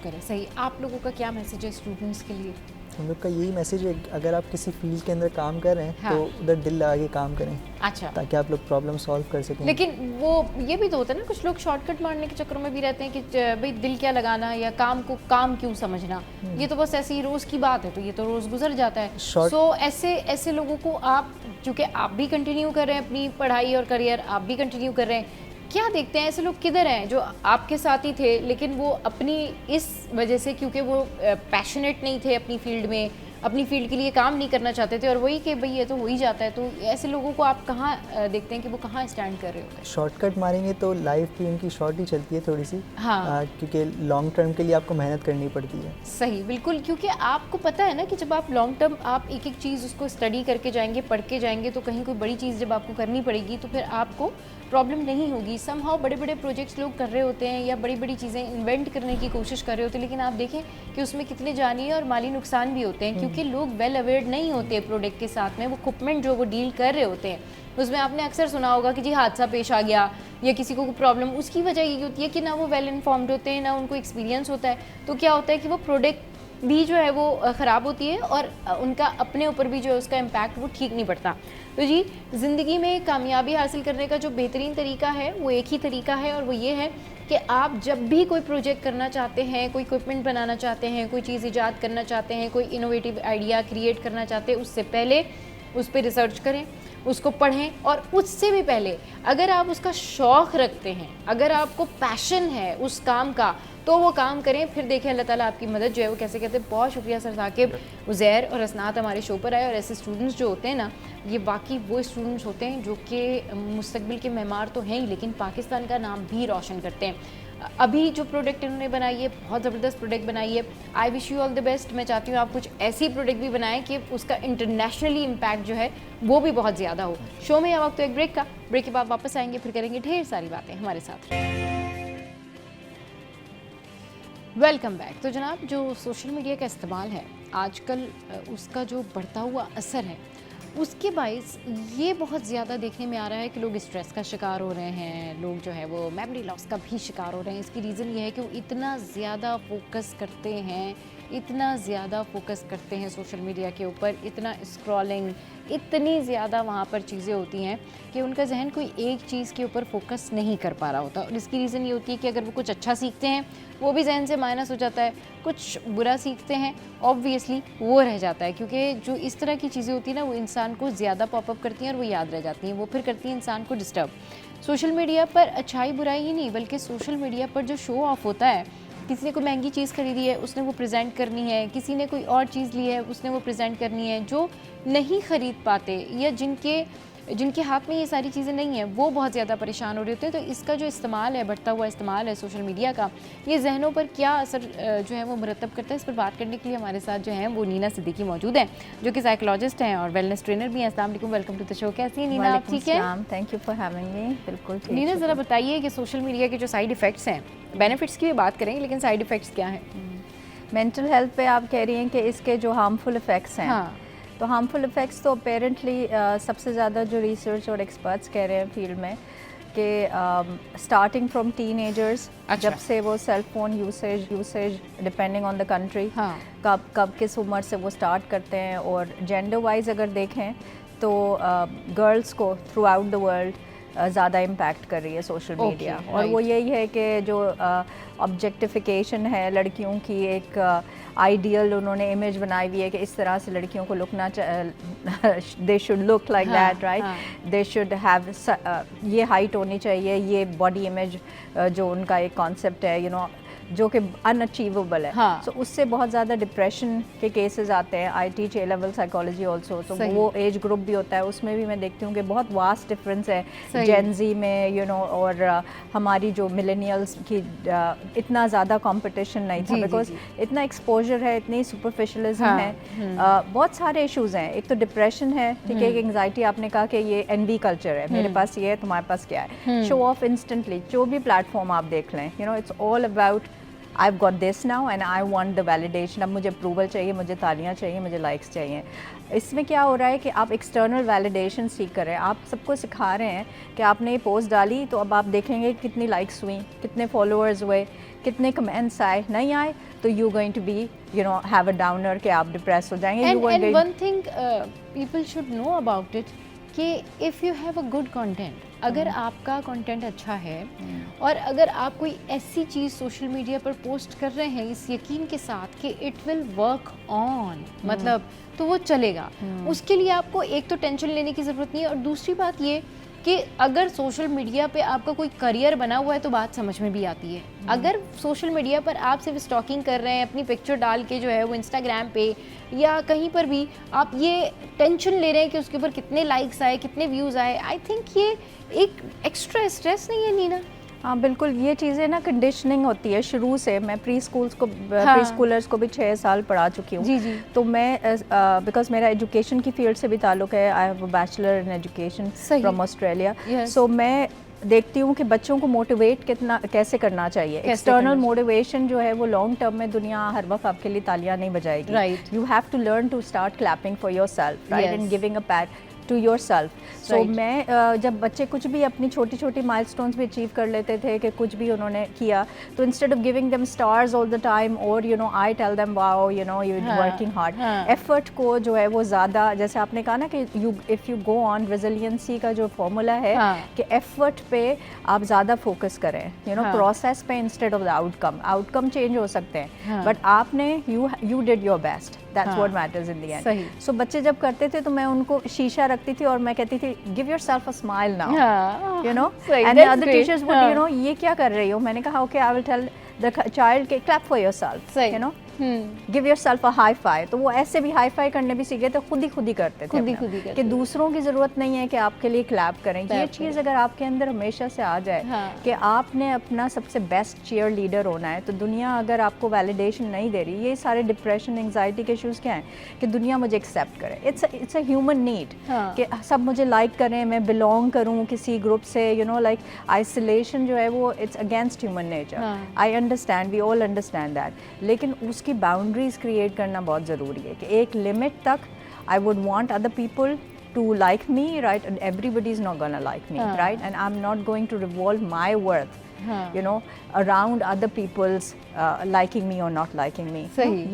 करें। सही। आप लोगों का क्या मैसेज है स्टूडेंट्स के लिए? हम लोग का यही मैसेज है, अगर आप किसी फील्ड के अंदर काम कर रहे हैं, हाँ। तो उधर दिल लगा के काम करें, अच्छा, ताकि आप लोग प्रॉब्लम सॉल्व कर सकें। लेकिन वो ये भी तो होता है ना, कुछ लोग शॉर्टकट मारने के चक्कर में भी रहते हैं कि भाई दिल क्या लगाना, या काम को काम क्यों समझना, ये तो बस ऐसी रोज़ की बात है, तो ये तो रोज़ गुजर जाता है। सो ऐसे लोगों को आप, चूँकि आप भी कंटिन्यू कर रहे हैं अपनी पढ़ाई और करियर, आप भी कंटिन्यू कर रहे हैं, क्या देखते हैं ऐसे लोग किधर हैं जो आपके साथ ही थे, लेकिन वो अपनी इस वजह से, क्योंकि वो पैशनेट नहीं थे अपनी फील्ड में, अपनी फील्ड के लिए काम नहीं करना चाहते थे, और वही कि भाई ये तो हो ही जाता है, तो ऐसे लोगों को आप कहाँ देखते हैं कि वो कहाँ स्टैंड कर रहे होते हैं? शॉर्टकट मारेंगे तो लाइफ भी उनकी शॉर्ट ही चलती है थोड़ी सी, हाँ। क्योंकि लॉन्ग टर्म के लिए आपको मेहनत करनी पड़ती है। सही, बिल्कुल, क्योंकि आपको पता है ना कि जब आप लॉन्ग टर्म आप एक चीज़ उसको स्टडी करके जाएंगे, पढ़ के जाएंगे, तो कहीं कोई बड़ी चीज़ जब आपको करनी पड़ेगी तो फिर आपको प्रॉब्लम नहीं होगी। समहाउ बड़े बड़े प्रोजेक्ट्स लोग कर रहे होते हैं या बड़ी बड़ी चीज़ें इन्वेंट करने की कोशिश कर रहे होते हैं, लेकिन आप देखें कि उसमें कितने जानी और माली नुकसान भी होते हैं, क्योंकि लोग वेल अवेयर नहीं होते प्रोडक्ट के साथ में। वो इक्विपमेंट जो वो डील कर रहे होते हैं, उसमें आपने अक्सर सुना होगा कि जी हादसा पेश आ गया या किसी को प्रॉब्लम, उसकी वजह ये होती है कि ना वो वेल इन्फॉर्म्ड होते हैं, ना उनको एक्सपीरियंस होता है। तो क्या होता है कि वो प्रोडक्ट भी जो है वो ख़राब होती है और उनका अपने ऊपर भी जो है उसका इम्पैक्ट वो ठीक नहीं पड़ता। तो जी, ज़िंदगी में कामयाबी हासिल करने का जो बेहतरीन तरीका है वो एक ही तरीका है, और वो ये है कि आप जब भी कोई प्रोजेक्ट करना चाहते हैं, कोई इक्विपमेंट बनाना चाहते हैं, कोई चीज़ ईजाद करना चाहते हैं, कोई इनोवेटिव आइडिया क्रिएट करना चाहते हैं, उससे पहले उस पर रिसर्च करें, उसको पढ़ें, और उससे भी पहले अगर आप उसका शौक़ रखते हैं, अगर आपको पैशन है उस काम का, तो वो काम करें। फिर देखें अल्लाह ताला आपकी मदद जो है वो कैसे कहते हैं। बहुत शुक्रिया सर साकिब, उज़ैर और असनात हमारे शो पर आए, और ऐसे स्टूडेंट्स जो होते हैं ना, ये वाकई वो स्टूडेंट्स होते हैं जो कि मुस्तकबिल के मेमार तो हैं ही, लेकिन पाकिस्तान का नाम भी रोशन करते हैं। अभी जो प्रोडक्ट इन्होंने बनाई है, बहुत ज़बरदस्त प्रोडक्ट बनाई है। I wish you all the best. मैं चाहती हूँ आप कुछ ऐसी प्रोडक्ट भी बनाएं कि उसका इंटरनेशनली इम्पैक्ट जो है वो भी बहुत ज़्यादा हो। शो में अब वक्त तो एक ब्रेक का, ब्रेक के बाद वापस आएंगे, फिर करेंगे ढेर सारी बातें हमारे साथ। Welcome back. तो जनाब, जो सोशल मीडिया का इस्तेमाल है आजकल, उसका जो बढ़ता हुआ असर है, उसके बाइस ये बहुत ज़्यादा देखने में आ रहा है कि लोग स्ट्रेस का शिकार हो रहे हैं, लोग जो है वो मेमोरी लॉस का भी शिकार हो रहे हैं। इसकी रीज़न ये है कि वो इतना ज़्यादा फोकस करते हैं, इतना ज़्यादा फोकस करते हैं सोशल मीडिया के ऊपर, इतना स्क्रॉलिंग, इतनी ज़्यादा वहाँ पर चीज़ें होती हैं कि उनका जहन कोई एक चीज़ के ऊपर फोकस नहीं कर पा रहा होता। और इसकी रीज़न ये होती है कि अगर वो कुछ अच्छा सीखते हैं वो भी जहन से माइनस हो जाता है, कुछ बुरा सीखते हैं ऑब्वियसली वो रह जाता है, क्योंकि जो इस तरह की चीज़ें होती हैं ना, वो इंसान को ज़्यादा पॉपअप करती हैं और वो याद रह जाती हैं, वो फिर करती हैं इंसान को डिस्टर्ब। सोशल मीडिया पर अच्छाई बुराई ही नहीं, बल्कि सोशल मीडिया पर जो शो ऑफ होता है, किसी ने कोई महंगी चीज़ खरीदी है उसने वो प्रेजेंट करनी है, किसी ने कोई और चीज़ ली है उसने वो प्रेजेंट करनी है। जो नहीं ख़रीद पाते या जिनके हाथ में ये सारी चीज़ें नहीं हैं, वो बहुत ज़्यादा परेशान हो रहे होते हैं। तो इसका जो इस्तेमाल है, बढ़ता हुआ इस्तेमाल है सोशल मीडिया का, ये जहनों पर क्या असर जो है वो मुरतब करता है, इस पर बात करने के लिए हमारे साथ जो हैं वो नीना सिद्दीकी मौजूद हैं, जो कि साइकोलॉजिस्ट हैं और वेलनेस ट्रेनर भी हैं। अस्सलाम वालेकुम, वेलकम टू द शो। कैसी हैं नीना, आप ठीक है? Thank you for having me. बिल्कुल ठीक। नीना, ज़रा बताइए कि सोशल मीडिया के जो साइड इफ़ेक्ट्स हैं, बेनिफिट्स की भी बात करेंगे, लेकिन साइड इफ़ेक्ट्स क्या हैं? मेंटल हेल्थ पे आप कह रही हैं कि इसके जो हार्मफुल इफ़ेक्ट्स हैं, हाँ। तो हार्मफुल इफ़ेक्ट्स तो अपेरेंटली सबसे ज़्यादा जो रिसर्च और एक्सपर्ट्स कह रहे हैं फील्ड में कि स्टार्टिंग फ्रॉम टीनेजर्स, जब से वो cell phone usage depending on the country, कब किस उम्र से वो स्टार्ट करते हैं। और जेंडर वाइज अगर देखें तो गर्ल्स को थ्रू आउट द वर्ल्ड ज़्यादा इम्पैक्ट कर रही है सोशल मीडिया। और right. वो यही है कि जो ऑब्जेक्टिफिकेशन है लड़कियों की, एक आइडियल उन्होंने इमेज बनाई हुई है कि इस तरह से लड़कियों को लुकना they should look like that, right, they should have ये हाइट होनी चाहिए, ये बॉडी इमेज जो उनका एक कॉन्सेप्ट है, यू नो, जो कि अनअचीवेबल है। हाँ। so, उससे बहुत ज़्यादा डिप्रेशन के केसेस आते हैं। I teach A level psychology also, तो वो एज ग्रुप भी होता है, उसमें भी मैं देखती हूँ कि बहुत वास्ट डिफरेंस है जेनजी में, यू नो, और हमारी जो मिलेनियल्स की इतना ज़्यादा कंपटीशन नहीं था, बिकॉज इतना एक्सपोजर है, इतनी सुपरफिशलिज्म है, बहुत सारे इश्यूज हैं। एक तो डिप्रेशन है, ठीक है, एक एंग्जाइटी, आपने कहा कि ये एनवी कल्चर है, मेरे पास ये है, तुम्हारे पास क्या है, शो ऑफ इंस्टेंटली, जो भी प्लेटफॉर्म आप देख लें, you know, it's all about I've got this now and I want the validation। अब मुझे अप्रूवल चाहिए, मुझे तालियां चाहिए, मुझे लाइक्स चाहिए। इसमें क्या हो रहा है कि आप एक्सटर्नल वैलिडेशन सीख कर रहे हैं, आप सबको सिखा रहे हैं कि आपने ये पोस्ट डाली तो अब आप देखेंगे कितनी लाइक्स हुई, कितने फॉलोअर्स हुए, कितने कमेंट्स आए, नहीं आए तो you going to be, you know, have a downer, कि आप डिप्रेस हो जाएंगे। And one thing people should know about it कि if you have a good content, अगर आपका कंटेंट अच्छा है और अगर आप कोई ऐसी चीज़ सोशल मीडिया पर पोस्ट कर रहे हैं इस यकीन के साथ कि इट विल वर्क ऑन, मतलब तो वो चलेगा, उसके लिए आपको एक तो टेंशन लेने की ज़रूरत नहीं है। और दूसरी बात ये कि अगर सोशल मीडिया पे आपका कोई करियर बना हुआ है तो बात समझ में भी आती है। अगर सोशल मीडिया पर आप सिर्फ स्टॉकिंग कर रहे हैं, अपनी पिक्चर डाल के जो है वो इंस्टाग्राम पे या कहीं पर भी आप ये टेंशन ले रहे हैं कि उसके ऊपर कितने लाइक्स आए, कितने व्यूज़ आए, आई थिंक ये एक एक्स्ट्रा स्ट्रेस नहीं है नीना? हाँ बिल्कुल, ये चीज़ें ना कंडीशनिंग होती है शुरू से। मैं प्री स्कूलर्स को भी 6 साल पढ़ा चुकी हूँ। जी। तो मैं बिकॉज मेरा एजुकेशन की फील्ड से भी ताल्लुक़ है, I have a bachelor in education from Australia. So मैं देखती हूँ कि बच्चों को मोटिवेट कैसे करना चाहिए। एक्सटर्नल मोटिवेशन जो है वो लॉन्ग टर्म में दुनिया हर वक्त आपके लिए तालियां नहीं बजाएगी। Right, you have to learn to start clapping for yourself, right, and giving a pat to yourself. So मैं जब बच्चे कुछ भी अपनी छोटी छोटी माइलस्टोन्स भी अचीव कर लेते थे कि कुछ भी उन्होंने किया, तो instead of giving them stars all the time और you know I tell them wow, you know, you working hard, effort को जो है वो ज़्यादा, जैसे आपने कहा ना कि if you go on resiliency का जो फॉर्मूला है कि एफर्ट पे आप ज़्यादा फोकस करें, यू नो, प्रोसेस पे instead of the outcome change हो सकते हैं, बट आपने you did your best, that's what matters in the end. So बच्चे जब करते थे तो मैं उनको शीशा रखती थी और मैं कहती थी give yourself a smile now, you know, and the other teachers would, you know, ये क्या कर रही हो? मैंने कहा okay, I will tell the child के clap for yourself, you know, give yourself a high five. तो वो ऐसे भी हाई फाई करने भी सीख गए, तो खुद ही करते थे कि दूसरों की ज़रूरत नहीं है कि आपके लिए क्लैप करें। ये चीज़ अगर आपके अंदर हमेशा से आ जाए कि आपने अपना सबसे बेस्ट चीयर लीडर होना है, तो दुनिया अगर आपको वैलिडेशन नहीं दे रही, ये सारे डिप्रेशन, एंग्जाइटी के इश्यूज़ क्या हैं कि दुनिया मुझे एक्सेप्ट करे। इट्स अ ह्यूमन नीड कि सब मुझे लाइक करें, मैं बिलोंग करूँ किसी ग्रुप से, यू नो, लाइक आइसोलेशन जो है वो it's against human nature. I understand, we all understand that, लेकिन उसकी बाउंड्रीज क्रिएट करना बहुत ज़रूरी है कि एक लिमिट तक I would want other people to like me, right, and everybody is not gonna like me, right, and I am not going to revolve my worth, you know, around other people's liking me or not liking me।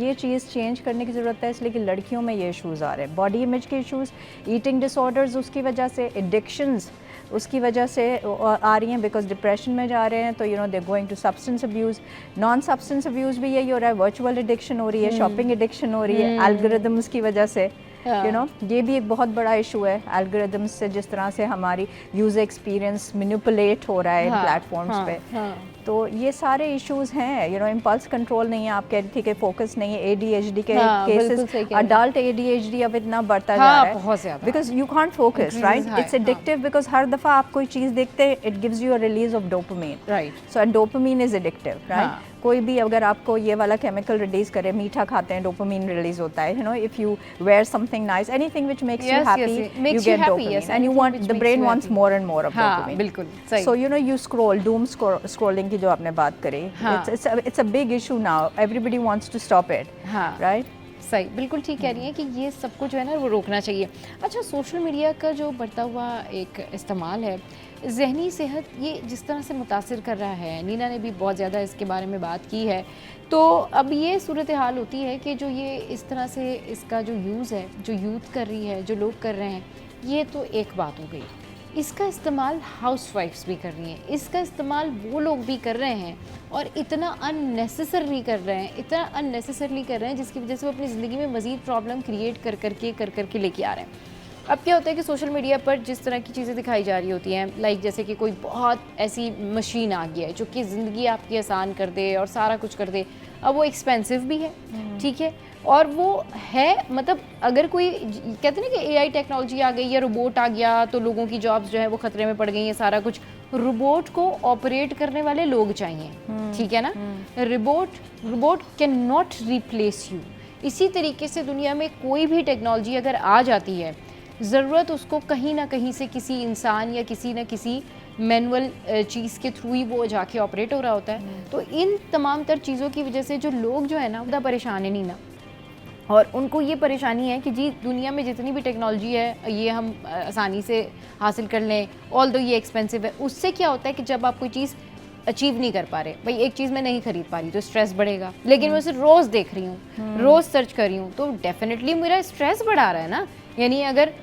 ये चीज़ change करने की ज़रूरत है, इसलिए कि लड़कियों में ये इश्यूज़ आ रहे हैं, बॉडी इमेज के इश्यूज़, ईटिंग डिसऑर्डर्स उसकी वजह से, एडिक्शंस उसकी वजह से आ रही हैं, बिकॉज डिप्रेशन में जा रहे हैं, तो you know they going to substance abuse. Non substance abuse भी यही हो रहा है, वर्चुअल एडिक्शन हो रही है, शॉपिंग एडिक्शन हो रही है, एल्गोरिदम्स की वजह से, यू नो, ये भी एक बहुत बड़ा इशू है। एल्गोरिदम्स से जिस तरह से हमारी यूज़र एक्सपीरियंस मैनिपुलेट हो रहा है इन प्लेटफॉर्म्स पे, तो ये सारे इश्यूज हैं। यू नो, इम्पल्स कंट्रोल नहीं है, आप कह रही थी कि फोकस नहीं है, ADHD के केसेस, अडल्ट ADHD अब इतना बढ़ता जा रहा है because you can't focus, right, it's addictive, because हर दफ़ा आप कोई चीज़ देखते हैं, it gives you a release of dopamine, right, so dopamine is addictive, right. कोई भी अगर आपको ये वाला केमिकल रिलीज करे, मीठा खाते हैं, डोपामाइन रिलीज होता है, you know, if you wear something nice, anything which makes you happy, you get dopamine and you want, the brain wants more and more of dopamine, बिल्कुल सही। So you know, you scroll, doom scrolling की जो आपने बात करी, it's a big issue now, everybody wants to stop it, right. सही, बिल्कुल ठीक कह रही हैं कि ये सबको जो है ना वो रोकना चाहिए। अच्छा, सोशल मीडिया का जो बढ़ता हुआ एक इस्तेमाल है, ज़हनी सेहत ये जिस तरह से मुतासिर कर रहा है, नीना ने भी बहुत ज़्यादा इसके बारे में बात की है, तो अब ये सूरत हाल होती है कि जो ये इस तरह से इसका जो यूज़ है, जो यूथ कर रही है, जो लोग कर रहे हैं, ये तो एक बात हो गई, इसका इस्तेमाल हाउसवाइफ्स भी कर रही हैं, इसका इस्तेमाल वो लोग भी कर रहे हैं और इतना अननेसेसरली कर रहे हैं जिसकी वजह से वो अपनी ज़िंदगी में मज़ीद प्रॉब्लम क्रिएट कर करके लेके आ रहे हैं। अब क्या होता है कि सोशल मीडिया पर जिस तरह की चीज़ें दिखाई जा रही होती हैं, लाइक जैसे कि कोई बहुत ऐसी मशीन आ गई है जो कि ज़िंदगी आपकी आसान कर दे और सारा कुछ कर दे। अब वो एक्सपेंसिव भी है, ठीक है, और वो है मतलब अगर कोई कहते हैं ना कि एआई टेक्नोलॉजी आ गई या रोबोट आ गया तो लोगों की जॉब्स जो है वो ख़तरे में पड़ गई हैं, सारा कुछ। रोबोट को ऑपरेट करने वाले लोग चाहिए, ठीक है ना। Robot can not replace you. इसी तरीके से दुनिया में कोई भी टेक्नोलॉजी अगर आ जाती है, ज़रूरत उसको कहीं ना कहीं से किसी इंसान या किसी न किसी मैनुअल चीज़ के थ्रू ही वो जाके ऑपरेट हो रहा होता है। तो इन तमाम तर चीज़ों की वजह से जो लोग जो है ना ज़्यादा परेशान है नहीं ना, और उनको ये परेशानी है कि जी दुनिया में जितनी भी टेक्नोलॉजी है ये हम आसानी से हासिल कर लें, ऑल्दो ये एक्सपेंसिव है। उससे क्या होता है कि जब आप कोई चीज़ अचीव नहीं कर पा रहे, भाई एक चीज़ मैं नहीं खरीद पा रही तो स्ट्रेस बढ़ेगा, लेकिन मैं उसे रोज़ देख रही हूँ, रोज़ सर्च कर रही हूँ, तो डेफिनेटली मेरा स्ट्रेस बढ़ा रहा है ना। यानी अगर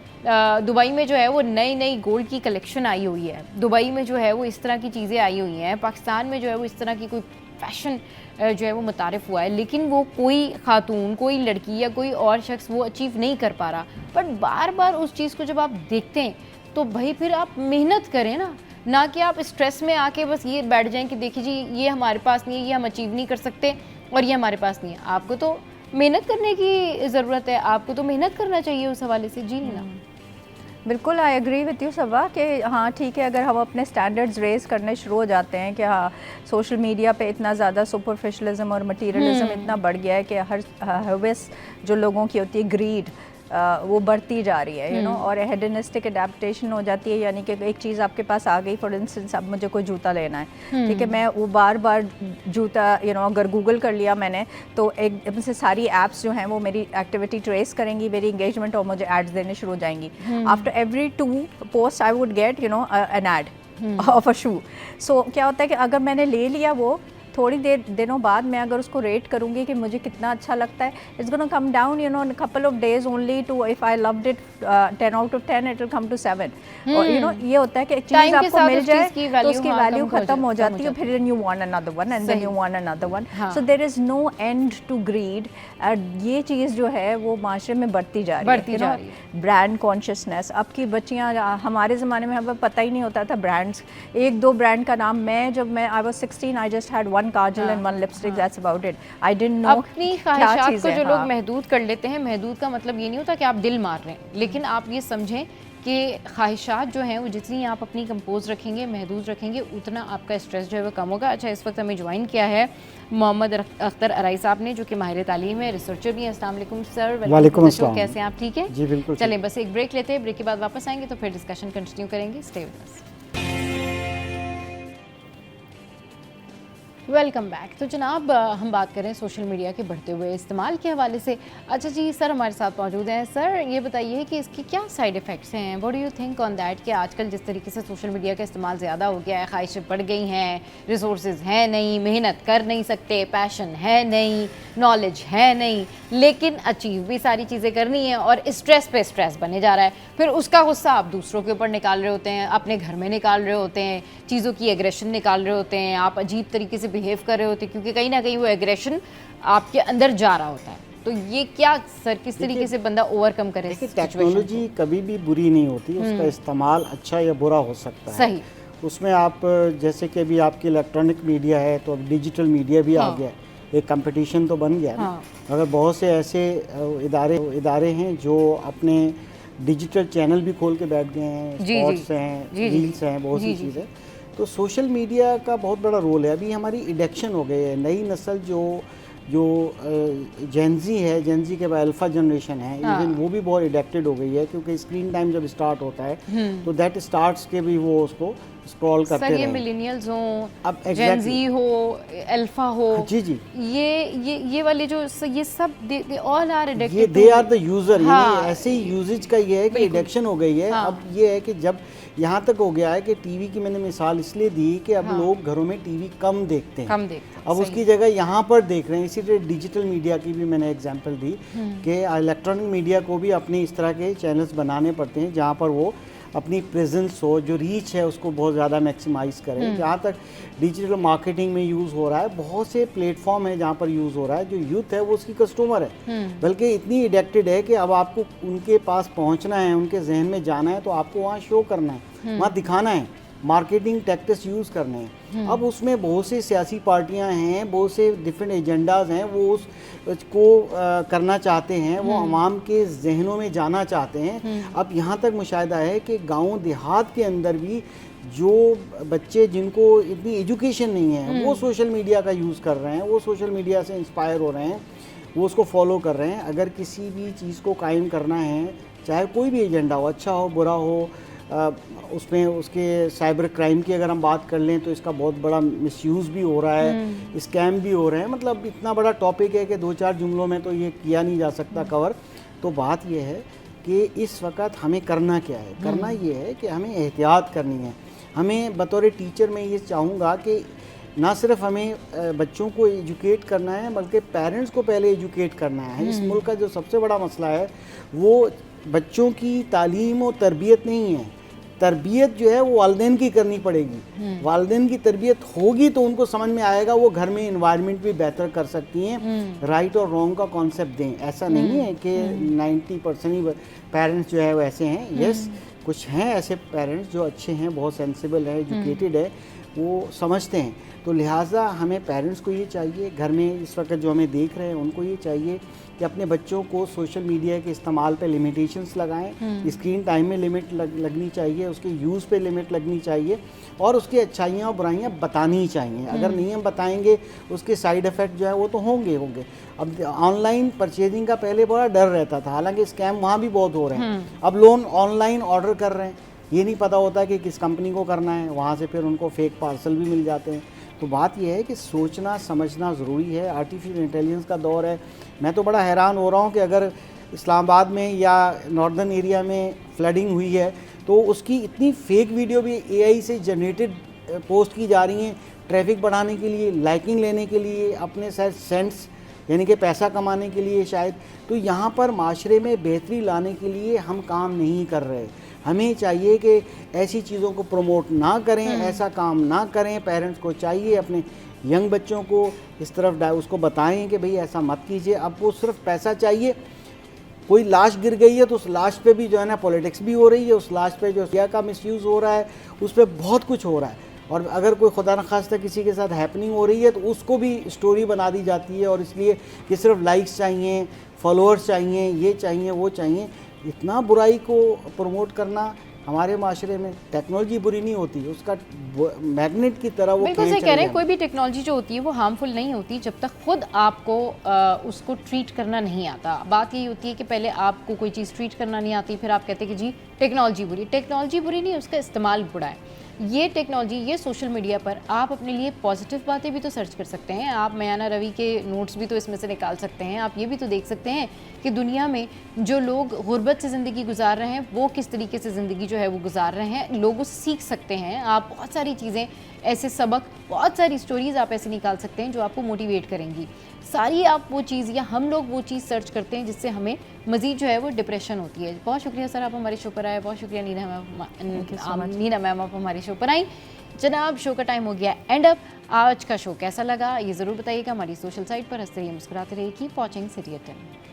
दुबई में जो है वो नई गोल्ड की कलेक्शन आई हुई है, दुबई में जो है वो इस तरह की चीज़ें आई हुई हैं, पाकिस्तान में जो है वो इस तरह की कोई फैशन जो है वो मुतारिफ हुआ है, लेकिन वो कोई खातून, कोई लड़की या कोई और शख्स वो अचीव नहीं कर पा रहा। बट बार बार उस चीज़ को जब आप देखते हैं तो भाई फिर आप मेहनत करें ना कि आप स्ट्रेस में आके बस ये बैठ जाएं कि देखिए जी ये हमारे पास नहीं है, ये हम अचीव नहीं कर सकते और ये हमारे पास नहीं है। आपको तो मेहनत करने की ज़रूरत है, आपको तो मेहनत करना चाहिए उस हवाले से। जी ना, बिल्कुल आई एग्री विथ यू सबा कि हाँ ठीक है, अगर हम अपने स्टैंडर्ड्स रेज़ करने शुरू हो जाते हैं कि हाँ सोशल मीडिया पे इतना ज़्यादा सुपरफिशलिज्म और मटीरियलिज्म इतना बढ़ गया है कि हर हवस जो लोगों की होती है, ग्रीड, वो बढ़ती जा रही है, यू नो, और हेडनिस्टिक एडेप्टेशन हो जाती है। यानी कि एक चीज़ आपके पास आ गई, फॉर इंस्टेंस अब मुझे कोई जूता लेना है, ठीक है, मैं वो बार बार जूता अगर गूगल कर लिया मैंने तो एक से सारी ऐप्स जो हैं वो मेरी एक्टिविटी ट्रेस करेंगी, मेरी इंगेजमेंट, और मुझे एड्स देने शुरू हो जाएंगी। After every 2 post I would get an ad of a shoe. So क्या होता है कि अगर मैंने ले लिया, वो थोड़ी दिनों बाद मैं अगर उसको रेट करूँगी कि मुझे कितना अच्छा लगता है, it's gonna come down in couple of days only two, if I loved it 10 out of 10 it will come to 7। और ये होता है कि चीज़ आपको मिल जाए तो उसकी वैल्यू खत्म हो जाती है, फिर you want another one and then you want another one. So there is no end to greed. ये चीज़ जो है वो माशरे में बढ़ती जा रही है। ब्रांड कॉन्शियसनेस, अब की बच्चियाँ, हमारे ज़माने में हमें पता ही नहीं होता था ब्रांड्स, 1-2 ब्रांड का नाम। जब मैं I was 16 I just had 1 Kajal and 1 lipstick, that's about it. I didn't know अपनी ख्वाहिशात को जो लोग महदूद कर लेते हैं, महदूद का मतलब ये नहीं होता कि आप दिल मार रहे हैं, लेकिन आप ये समझें कि ख्वाहिशात जो हैं वो जितनी आप अपनी कंपोज रखेंगे, महदूद रखेंगे, उतना आपका स्ट्रेस जो है वो कम होगा। अच्छा, इस वक्त हमें ज्वाइन किया है मोहम्मद अख्तर अराई साहब ने, जो कि माहिर तालीम है, रिसर्चर भी हैं। अस्सलाम वालेकुम सर। वालेकुम अस्सलाम। कैसे हैं आप? ठीक है जी बिल्कुल। चलें बस एक ब्रेक लेते हैं, ब्रेक के बाद वापस आएंगे तो फिर डिस्कशन कंटिन्यू करेंगे। Stay with us. Welcome back. तो जनाब हम बात करें सोशल मीडिया के बढ़ते हुए इस्तेमाल के हवाले से। अच्छा जी, सर हमारे साथ मौजूद हैं। सर ये बताइए कि इसके क्या साइड इफ़ेक्ट्स हैं, what do you think on that, कि आजकल जिस तरीके से सोशल मीडिया का इस्तेमाल ज़्यादा हो गया है, ख्वाहिशें बढ़ गई हैं, रिसोर्सेज हैं नहीं, मेहनत कर नहीं सकते, पैशन है नहीं, नॉलेज है नहीं, लेकिन अचीव भी सारी चीज़ें करनी है और स्ट्रेस पे स्ट्रेस बने जा रहा है। फिर उसका गुस्सा आप दूसरों के ऊपर निकाल रहे होते हैं, अपने घर में निकाल रहे होते हैं, चीज़ों की एग्रेशन निकाल रहे होते हैं, आप अजीब तरीके से बिहेव कर रहे होते हैं, क्योंकि कहीं ना कहीं वो एग्रेशन आपके अंदर जा रहा होता है। तो ये क्या सर, किस तरीके से बंदा ओवरकम करे? देखिए, टेक्नोलॉजी कभी भी बुरी नहीं होती, उसका इस्तेमाल अच्छा या बुरा हो सकता है। सही। उसमें आप जैसे कि अभी आपकी इलेक्ट्रॉनिक मीडिया है तो अब डिजिटल मीडिया भी आ गया, एक कंपटीशन तो बन गया। अगर बहुत से ऐसे इदारे हैं जो अपने डिजिटल चैनल भी खोल के बैठ गए हैं, स्पॉट्स हैं, रील्स हैं, बहुत सी चीज़ें। तो सोशल मीडिया का बहुत बड़ा रोल है। अभी हमारी एडिक्शन हो गई है, नई नस्ल जो जेनजी है, जेनजी के बाद अल्फा जनरेशन है, इवन वो भी बहुत एडिक्टेड हो गई है, क्योंकि स्क्रीन टाइम जब स्टार्ट होता है तो दैट स्टार्ट्स के भी वो उसको स्क्रॉल करते हैं। ये मिलेनियल्स हो, अब जेनजी हो, अल्फा हो, जी ये वाले जो ये सब they all are addicted, they are the user. यानी ऐसे ही यूजेज का ये है कि एडिक्शन हो गई है। अब ये है कि जब यहाँ तक हो गया है कि टीवी की मैंने मिसाल इसलिए दी कि अब लोग घरों में टीवी कम देखते हैं, अब उसकी जगह यहाँ पर देख रहे हैं। इसी तरह डिजिटल मीडिया की भी मैंने एग्जांपल दी कि इलेक्ट्रॉनिक मीडिया को भी अपने इस तरह के चैनल्स बनाने पड़ते हैं जहाँ पर वो अपनी प्रेजेंस हो, जो रीच है उसको बहुत ज़्यादा मैक्सिमाइज करें। जहाँ तक डिजिटल मार्केटिंग में यूज़ हो रहा है, बहुत से प्लेटफॉर्म है जहाँ पर यूज़ हो रहा है, जो यूथ है वो उसकी कस्टमर है, बल्कि इतनी एडिक्टेड है कि अब आपको उनके पास पहुँचना है, उनके जहन में जाना है, तो आपको वहाँ शो करना है, वहाँ दिखाना है, मार्केटिंग टैक्टिक्स यूज़ करने हैं। अब उसमें बहुत से सियासी पार्टियां हैं, बहुत से डिफरेंट एजेंडाज हैं, वो उसको करना चाहते हैं, वो अवाम के जहनों में जाना चाहते हैं। अब यहाँ तक मुशाहिदा है कि गांव देहात के अंदर भी जो बच्चे जिनको इतनी एजुकेशन नहीं है, वो सोशल मीडिया का यूज़ कर रहे हैं, वो सोशल मीडिया से इंस्पायर हो रहे हैं, वो उसको फॉलो कर रहे हैं। अगर किसी भी चीज़ को कायम करना है, चाहे कोई भी एजेंडा हो, अच्छा हो बुरा हो, उसमें उसके साइबर क्राइम की अगर हम बात कर लें तो इसका बहुत बड़ा मिसयूज़ भी हो रहा है, स्कैम भी हो रहे हैं। मतलब इतना बड़ा टॉपिक है कि 2-4 जुमलों में तो ये किया नहीं जा सकता कवर। तो बात ये है कि इस वक्त हमें करना क्या है, करना ये है कि हमें एहतियात करनी है। हमें बतौर टीचर मैं ये चाहूँगा कि ना सिर्फ हमें बच्चों को एजुकेट करना है, बल्कि पेरेंट्स को पहले एजुकेट करना है। इस मुल्क का जो सबसे बड़ा मसला है वो बच्चों की तालीम और तरबियत नहीं है। तरबियत जो है वो वालिदैन की करनी पड़ेगी। वालिदैन की तरबियत होगी तो उनको समझ में आएगा, वो घर में इन्वायरमेंट भी बेहतर कर सकती हैं। राइट और रॉन्ग का कॉन्सेप्ट दें। ऐसा नहीं है कि 90% ही पेरेंट्स जो है वो ऐसे हैं। यस, कुछ हैं ऐसे पेरेंट्स जो अच्छे हैं, बहुत सेंसिबल है, एजुकेटेड है, वो समझते हैं। तो लिहाजा हमें पेरेंट्स को ये चाहिए, घर में इस वक्त जो हमें देख रहे हैं उनको ये चाहिए कि अपने बच्चों को सोशल मीडिया के इस्तेमाल पे लिमिटेशंस लगाएं। स्क्रीन टाइम में लिमिट लगनी चाहिए, उसके यूज़ पे लिमिट लगनी चाहिए, और उसकी अच्छाइयाँ और बुराइयाँ बतानी चाहिए। अगर नहीं हम बताएंगे, उसके साइड इफ़ेक्ट जो है वो तो होंगे। अब ऑनलाइन परचेजिंग का पहले बड़ा डर रहता था, हालांकि स्कैम वहाँ भी बहुत हो रहे हैं। अब लोग ऑनलाइन ऑर्डर कर रहे हैं, ये नहीं पता होता कि किस कंपनी को करना है, वहाँ से फिर उनको फेक पार्सल भी मिल जाते हैं। तो बात यह है कि सोचना समझना ज़रूरी है। आर्टिफिशियल इंटेलिजेंस का दौर है। मैं तो बड़ा हैरान हो रहा हूँ कि अगर इस्लामाबाद में या नॉर्दर्न एरिया में फ्लडिंग हुई है तो उसकी इतनी फेक वीडियो भी एआई से जनरेटेड पोस्ट की जा रही हैं, ट्रैफिक बढ़ाने के लिए, लाइकिंग लेने के लिए, अपने शायद सेंट्स यानी कि पैसा कमाने के लिए शायद। तो यहाँ पर माशरे में बेहतरी लाने के लिए हम काम नहीं कर रहे। हमें चाहिए कि ऐसी चीज़ों को प्रमोट ना करें, ऐसा काम ना करें। पेरेंट्स को चाहिए अपने यंग बच्चों को इस तरफ उसको बताएं कि भाई ऐसा मत कीजिए। अब वो सिर्फ पैसा चाहिए, कोई लाश गिर गई है तो उस लाश पे भी जो है ना पॉलिटिक्स भी हो रही है, उस लाश पे जो सिया का मिसयूज़ हो रहा है, उस पर बहुत कुछ हो रहा है। और अगर कोई खुदा न खास्ता किसी के साथ हैपनिंग हो रही है तो उसको भी स्टोरी बना दी जाती है, और इसलिए कि सिर्फ लाइक्स चाहिए, फॉलोअर्स चाहिए, ये चाहिए, वो चाहिए। इतना बुराई को प्रमोट करना हमारे माशरे में, टेक्नोलॉजी बुरी नहीं होती, उसका मैग्नेट की तरह वो बिल्कुल सही कह रहे हैं। कोई भी टेक्नोलॉजी जो होती है वो हार्मफुल नहीं होती जब तक खुद आपको उसको ट्रीट करना नहीं आता। बात यही होती है कि पहले आपको कोई चीज़ ट्रीट करना नहीं आती, फिर आप कहते हैं कि जी टेक्नोलॉजी बुरी। टेक्नोलॉजी बुरी नहीं, उसका इस्तेमाल बुरा है। ये टेक्नोलॉजी, ये सोशल मीडिया पर आप अपने लिए पॉजिटिव बातें भी तो सर्च कर सकते हैं। आप मयाना रवि के नोट्स भी तो इसमें से निकाल सकते हैं। आप ये भी तो देख सकते हैं कि दुनिया में जो लोग गुर्बत से ज़िंदगी गुजार रहे हैं वो किस तरीके से ज़िंदगी जो है वो गुजार रहे हैं, लोग उससे सीख सकते हैं। आप बहुत सारी चीज़ें, ऐसे सबक, बहुत सारी स्टोरीज़ आप ऐसे निकाल सकते हैं जो आपको मोटिवेट करेंगी। सारी आप वो चीज़ या हम लोग वो चीज़ सर्च करते हैं जिससे हमें मज़ीद जो है वो डिप्रेशन होती है। बहुत शुक्रिया सर, आप हमारे शो पर आए। बहुत शुक्रिया नीना मैम, आप हमारे शो पर आई। जनाब, शो का टाइम हो गया एंड अप। आज का शो कैसा लगा ये ज़रूर बताइएगा। हमारी सोशल साइट पर हंसते रहिए, मुस्कुराते रहिए। Keep watching City at 10।